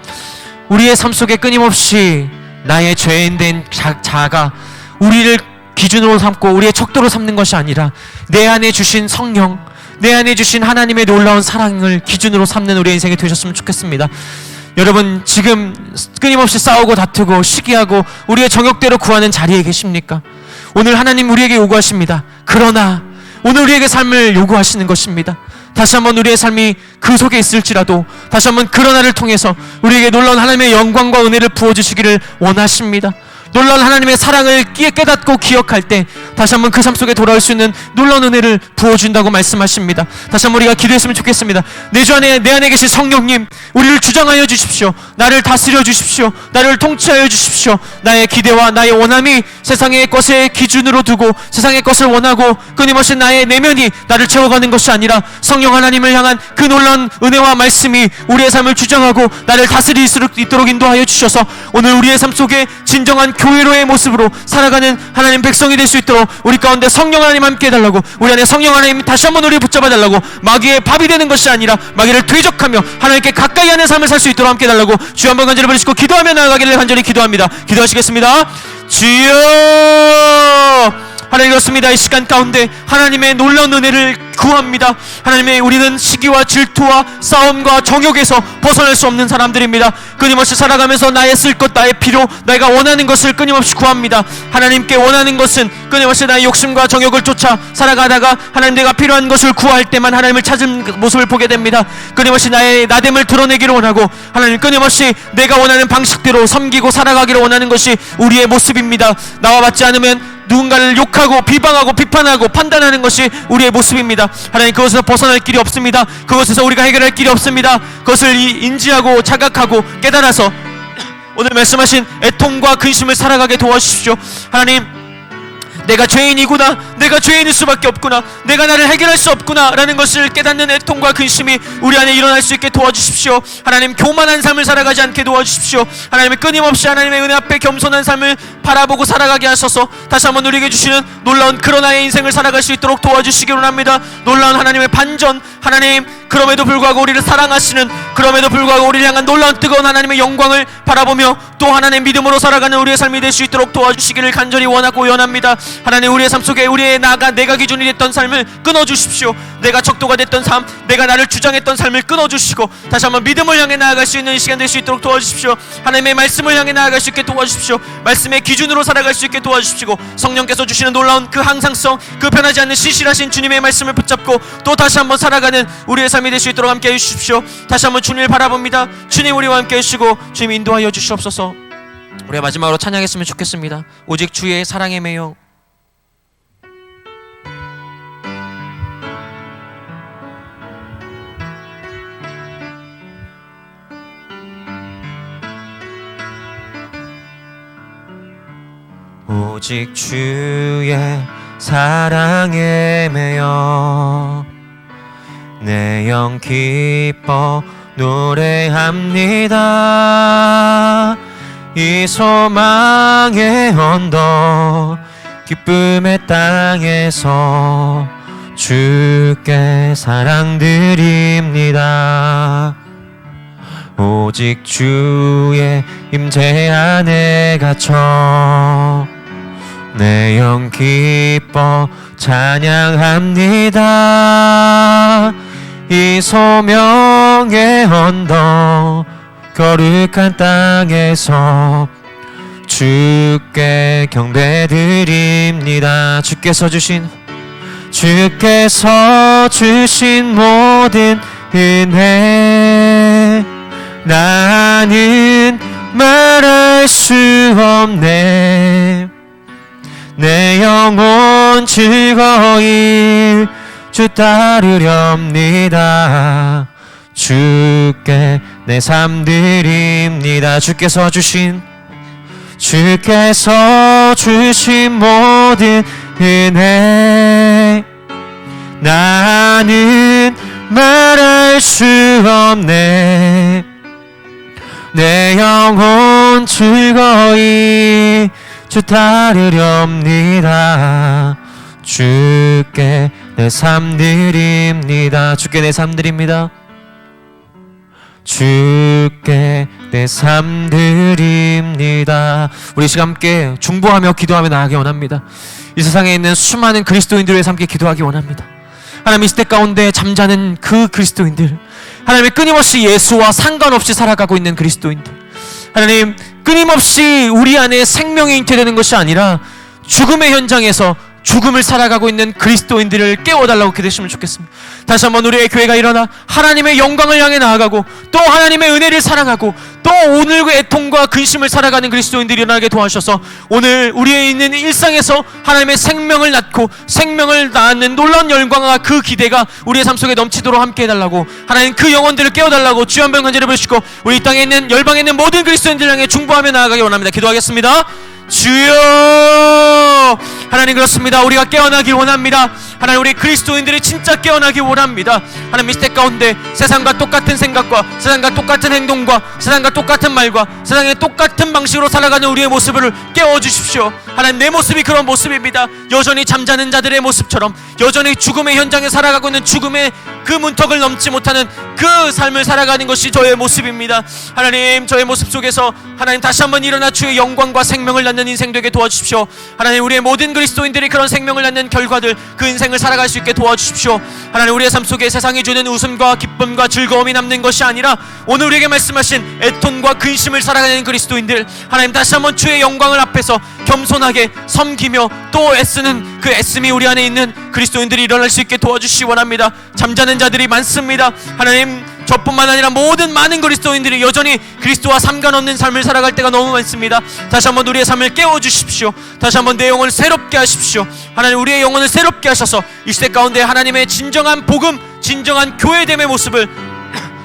우리의 삶 속에 끊임없이 나의 죄인된 자가 우리를 기준으로 삼고 우리의 척도로 삼는 것이 아니라 내 안에 주신 성령, 내 안에 주신 하나님의 놀라운 사랑을 기준으로 삼는 우리의 인생이 되셨으면 좋겠습니다. 여러분 지금 끊임없이 싸우고 다투고 시기하고 우리의 정욕대로 구하는 자리에 계십니까? 오늘 하나님 우리에게 요구하십니다. 그러나 오늘 우리에게 삶을 요구하시는 것입니다. 다시 한번 우리의 삶이 그 속에 있을지라도 다시 한번 그러나를 통해서 우리에게 놀라운 하나님의 영광과 은혜를 부어주시기를 원하십니다. 놀라운 하나님의 사랑을 깨닫고 기억할 때 다시 한번 그 삶 속에 돌아올 수 있는 놀라운 은혜를 부어준다고 말씀하십니다. 다시 한번 우리가 기도했으면 좋겠습니다. 내 안에 계신 성령님, 우리를 주장하여 주십시오. 나를 다스려 주십시오. 나를 통치하여 주십시오. 나의 기대와 나의 원함이 세상의 것의 기준으로 두고 세상의 것을 원하고 끊임없이 나의 내면이 나를 채워가는 것이 아니라 성령 하나님을 향한 그 놀라운 은혜와 말씀이 우리의 삶을 주장하고 나를 다스릴 수 있도록 인도하여 주셔서 오늘 우리의 삶 속에 진정한 교회로의 모습으로 살아가는 하나님 백성이 될 수 있도록 우리 가운데 성령 하나님 함께 해달라고, 우리 안에 성령 하나님 다시 한번 우리를 붙잡아달라고, 마귀의 밥이 되는 것이 아니라 마귀를 퇴적하며 하나님께 가까이 하는 삶을 살 수 있도록 함께 해달라고 주여 한번 간절히 부르시고 기도하며 나아가기를 간절히 기도합니다. 기도하시겠습니다. 주여 하나님, 그렇습니다. 이 시간 가운데 하나님의 놀라운 은혜를 구합니다. 하나님의, 우리는 시기와 질투와 싸움과 정욕에서 벗어날 수 없는 사람들입니다. 끊임없이 살아가면서 나의 쓸 것, 나의 필요, 내가 원하는 것을 끊임없이 구합니다. 하나님께 원하는 것은 끊임없이 나의 욕심과 정욕을 쫓아 살아가다가 하나님, 내가 필요한 것을 구할 때만 하나님을 찾은 모습을 보게 됩니다. 끊임없이 나의 나됨을 드러내기를 원하고 하나님, 끊임없이 내가 원하는 방식대로 섬기고 살아가기를 원하는 것이 우리의 모습입니다. 나와 맞지 않으면 누군가를 욕하고 비방하고 비판하고 판단하는 것이 우리의 모습입니다. 하나님, 그것에서 벗어날 길이 없습니다. 그것에서 우리가 해결할 길이 없습니다. 그것을 인지하고 자각하고 깨달아서 오늘 말씀하신 애통과 근심을 살아가게 도와주십시오. 하나님, 내가 죄인이구나, 내가 죄인일 수밖에 없구나, 내가 나를 해결할 수 없구나 라는 것을 깨닫는 애통과 근심이 우리 안에 일어날 수 있게 도와주십시오. 하나님, 교만한 삶을 살아가지 않게 도와주십시오. 하나님의 끊임없이 하나님의 은혜 앞에 겸손한 삶을 바라보고 살아가게 하셔서 다시 한번 우리에게 주시는 놀라운 그러나의 인생을 살아갈 수 있도록 도와주시기 원합니다. 놀라운 하나님의 반전, 하나님, 그럼에도 불구하고 우리를 사랑하시는 그럼에도 불구하고 우리를 향한 놀라운 뜨거운 하나님의 영광을 바라보며 또 하나님의 믿음으로 살아가는 우리의 삶이 될 수 있도록 도와주시기를 간절히 원하고 연합니다. 하나님, 우리의 삶 속에 우리의 내가 기준이 됐던 삶을 끊어주십시오. 내가 척도가 됐던 삶, 내가 나를 주장했던 삶을 끊어주시고 다시 한번 믿음을 향해 나아갈 수 있는 시간 될 수 있도록 도와주십시오. 하나님의 말씀을 향해 나아갈 수 있게 도와주십시오. 말씀의 기준으로 살아갈 수 있게 도와주십시오. 성령께서 주시는 놀라운 그 항상성, 그 변하지 않는 신실하신 주님의 말씀을 붙잡고 또 다시 한번 살아가는 우리의 삶이 될 수 있도록 함께 해주십시오. 다시 한번 주님을 바라봅니다. 주님, 우리와 함께 해주시고 주님 인도하여 주시옵소서. 우리가 마지막으로 찬양했으면 좋겠습니다. 오직 주의 사랑에 매여. 오직 주의 사랑에 매여 내 영 기뻐 노래합니다. 이 소망의 언덕 기쁨의 땅에서 주께 사랑드립니다. 오직 주의 임재 안에 갇혀 내 영 기뻐 찬양합니다. 이 소명의 언덕 거룩한 땅에서 주께 경배드립니다. 주께서 주신 모든 은혜 나는 말할 수 없네. 내 영혼 즐거이 주 따르렵니다. 주께 내 삶 드립니다. 주께서 주신 모든 은혜 나는 말할 수 없네. 내 영혼 즐거이 주 따르렵니다. 주께 내 삶 드립니다. 주께 내 삶 드립니다. 주께 내 삶 드립니다. 우리 시간 함께 중보하며 기도하며 나아가기 원합니다. 이 세상에 있는 수많은 그리스도인들을 위해서 함께 기도하기 원합니다. 하나님, 이 시대 가운데 잠자는 그 그리스도인들, 하나님의 끊임없이 예수와 상관없이 살아가고 있는 그리스도인들, 하나님 끊임없이 우리 안에 생명이 잉태되는 것이 아니라 죽음의 현장에서 죽음을 살아가고 있는 그리스도인들을 깨워달라고 기도했으면 좋겠습니다. 다시 한번 우리의 교회가 일어나 하나님의 영광을 향해 나아가고 또 하나님의 은혜를 사랑하고 또 오늘의 애통과 근심을 살아가는 그리스도인들이 일어나게 도와주셔서 오늘 우리의 있는 일상에서 하나님의 생명을 낳고 생명을 낳는 놀라운 열광과 그 기대가 우리의 삶 속에 넘치도록 함께 해달라고, 하나님 그 영혼들을 깨워달라고 주여 한번 간절히 부르시고 우리 이 땅에 있는 열방에 있는 모든 그리스도인들 향해 중보하며 나아가기 원합니다. 기도하겠습니다. 주여, 하나님 그렇습니다. 우리가 깨어나기 원합니다. 하나님, 우리 그리스도인들이 진짜 깨어나기 원합니다. 하나님, 이 시대 가운데 세상과 똑같은 생각과 세상과 똑같은 행동과 세상과 똑같은 말과 세상의 똑같은 방식으로 살아가는 우리의 모습을 깨워주십시오. 하나님, 내 모습이 그런 모습입니다. 여전히 잠자는 자들의 모습처럼 여전히 죽음의 현장에 살아가고 있는 죽음의 그 문턱을 넘지 못하는 그 삶을 살아가는 것이 저의 모습입니다. 하나님, 저의 모습 속에서 하나님 다시 한번 일어나 주의 영광과 생명을 낳는 인생 되게 도와주십시오. 하나님, 우리의 모든 그리스도인들이 그런 생명을 낳는 결과들, 그 인생을 살아갈 수 있게 도와주십시오. 하나님, 우리의 삶 속에 세상이 주는 웃음과 기쁨과 즐거움이 남는 것이 아니라 오늘 우리에게 말씀하신 애통과 근심을 살아가는 그리스도인들, 하나님 다시 한번 주의 영광을 앞에서 겸손하게 섬기며 또 애쓰는 그 애씀이 우리 안에 있는 그리스도인들이 일어날 수 있게 도와주시기 원합니다. 잠자는 자들이 많습니다. 하나님, 저뿐만 아니라 모든 많은 그리스도인들이 여전히 그리스도와 상관없는 삶을 살아갈 때가 너무 많습니다. 다시 한번 우리의 삶을 깨워주십시오. 다시 한번 내 영혼을 새롭게 하십시오. 하나님, 우리의 영혼을 새롭게 하셔서 이 시대 가운데 하나님의 진정한 복음, 진정한 교회됨의 모습을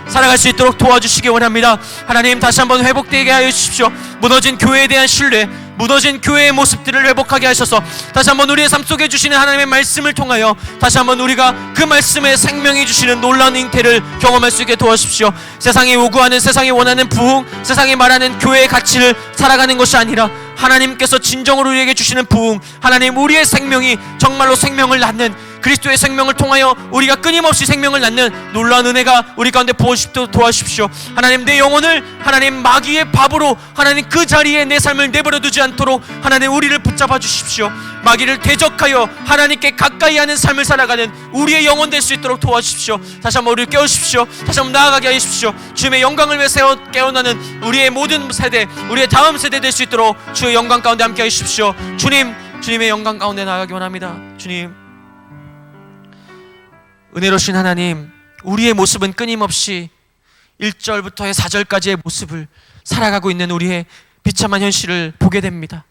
살아갈 수 있도록 도와주시기 원합니다. 하나님, 다시 한번 회복되게 하여 주십시오. 무너진 교회에 대한 신뢰, 무너진 교회의 모습들을 회복하게 하셔서 다시 한번 우리의 삶 속에 주시는 하나님의 말씀을 통하여 다시 한번 우리가 그 말씀에 생명이 주시는 놀라운 잉태를 경험할 수 있게 도와주십시오. 세상이 요구하는, 세상이 원하는 부흥, 세상이 말하는 교회의 가치를 살아가는 것이 아니라 하나님께서 진정으로 우리에게 주시는 부흥, 하나님, 우리의 생명이 정말로 생명을 낳는 그리스도의 생명을 통하여 우리가 끊임없이 생명을 낳는 놀라운 은혜가 우리 가운데 부어주십시오. 도와주십시오. 하나님, 내 영혼을 하나님 마귀의 밥으로 하나님 그 자리에 내 삶을 내버려 두지 않도록 하나님 우리를 붙잡아 주십시오. 마귀를 대적하여 하나님께 가까이 하는 삶을 살아가는 우리의 영혼 될 수 있도록 도와주십시오. 다시 한번 우리를 깨우십시오. 다시 한번 나아가게 하십시오. 주님의 영광을 위해 깨어나는 우리의 모든 세대, 우리의 다음 세대 될 수 있도록 주의 영광 가운데 함께 하십시오. 주님의 영광 가운데 나아가기 원합니다. 주님, 은혜로우신 하나님, 우리의 모습은 끊임없이 1절부터 4절까지의 모습을 살아가고 있는 우리의 비참한 현실을 보게 됩니다.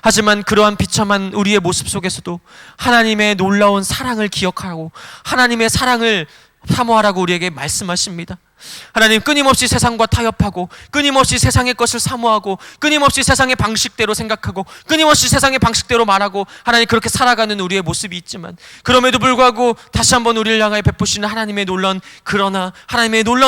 하지만 그러한 비참한 우리의 모습 속에서도 하나님의 놀라운 사랑을 기억하고 하나님의 사랑을 사모하라고 우리에게 말씀하십니다. 하나님, 끊임없이 세상과 타협하고 끊임없이 세상의 것을 사모하고 끊임없이 세상의 방식대로 생각하고 끊임없이 세상의 방식대로 말하고 하나님 그렇게 살아가는 우리의 모습이 있지만 그럼에도 불구하고 다시 한번 우리를 향하여 베푸시는 하나님의 놀라운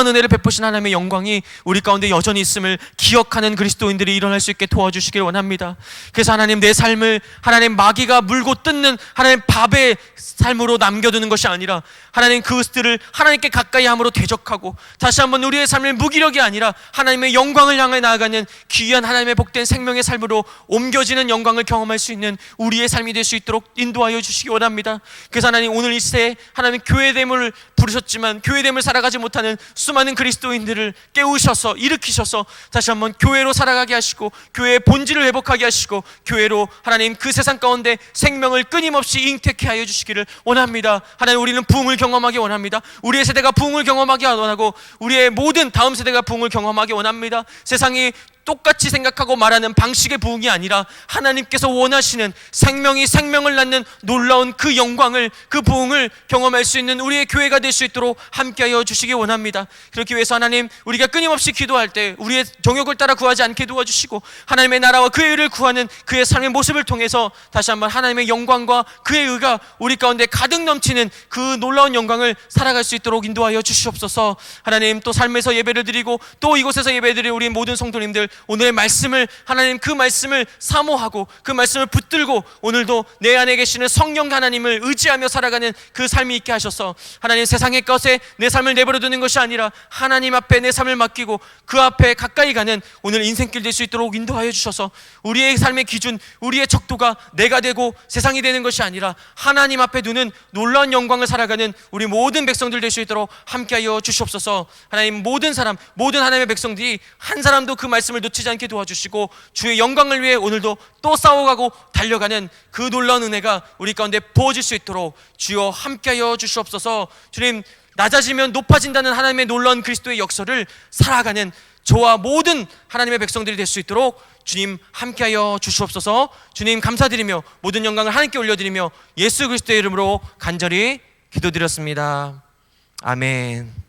은혜를 베푸시는 하나님의 영광이 우리 가운데 여전히 있음을 기억하는 그리스도인들이 일어날 수 있게 도와주시길 원합니다. 그래서 하나님, 내 삶을 하나님 마귀가 물고 뜯는 하나님 밥의 삶으로 남겨두는 것이 아니라 하나님 그것들을 하나님께 가까이 함으로 대적하고 다시 한번 우리의 삶을 무기력이 아니라 하나님의 영광을 향해 나아가는 귀한 하나님의 복된 생명의 삶으로 옮겨지는 영광을 경험할 수 있는 우리의 삶이 될 수 있도록 인도하여 주시기 원합니다. 그래서 하나님, 오늘 이 시대에 하나님 교회됨을 부르셨지만 교회됨을 살아가지 못하는 수많은 그리스도인들을 깨우셔서 일으키셔서 다시 한번 교회로 살아가게 하시고 교회의 본질을 회복하게 하시고 교회로 하나님 그 세상 가운데 생명을 끊임없이 잉태케 하여 주시기를 원합니다. 하나님, 우리는 부흥을 경험하기 원합니다. 우리의 세대가 부흥을 경험하기 원하고 우리의 모든 다음 세대가 부흥을 경험하기 원합니다. 세상이 똑같이 생각하고 말하는 방식의 부흥이 아니라 하나님께서 원하시는 생명이 생명을 낳는 놀라운 그 영광을, 그 부흥을 경험할 수 있는 우리의 교회가 될 수 있도록 함께하여 주시기 원합니다. 그렇기 위해서 하나님, 우리가 끊임없이 기도할 때 우리의 정욕을 따라 구하지 않게 도와주시고 하나님의 나라와 그의 의를 구하는 그의 삶의 모습을 통해서 다시 한번 하나님의 영광과 그의 의가 우리 가운데 가득 넘치는 그 놀라운 영광을 살아갈 수 있도록 인도하여 주시옵소서. 하나님, 또 삶에서 예배를 드리고 또 이곳에서 예배드릴 우리 모든 성도님들, 오늘의 말씀을 하나님 그 말씀을 사모하고 그 말씀을 붙들고 오늘도 내 안에 계시는 성령 하나님을 의지하며 살아가는 그 삶이 있게 하셔서 하나님, 세상의 것에 내 삶을 내버려두는 것이 아니라 하나님 앞에 내 삶을 맡기고 그 앞에 가까이 가는 오늘 인생길 될 수 있도록 인도하여 주셔서 우리의 삶의 기준, 우리의 척도가 내가 되고 세상이 되는 것이 아니라 하나님 앞에 두는 놀라운 영광을 살아가는 우리 모든 백성들 될 수 있도록 함께하여 주시옵소서. 하나님, 모든 사람, 모든 하나님의 백성들이 한 사람도 그 말씀을 놓치지 않게 도와주시고 주의 영광을 위해 오늘도 또 싸워가고 달려가는 그 놀라운 은혜가 우리 가운데 부어질 수 있도록 주여 함께하여 주시옵소서. 주님, 낮아지면 높아진다는 하나님의 놀라운 그리스도의 역사를 살아가는 저와 모든 하나님의 백성들이 될 수 있도록 주님 함께하여 주시옵소서. 주님, 감사드리며 모든 영광을 하나님께 올려드리며 예수 그리스도의 이름으로 간절히 기도드렸습니다. 아멘.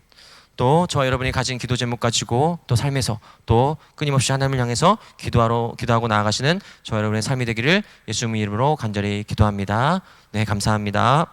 또 저와 여러분이 가진 기도 제목 가지고 또 삶에서 또 끊임없이 하나님을 향해서 기도하고 나아가시는 저와 여러분의 삶이 되기를 예수님의 이름으로 간절히 기도합니다. 네, 감사합니다.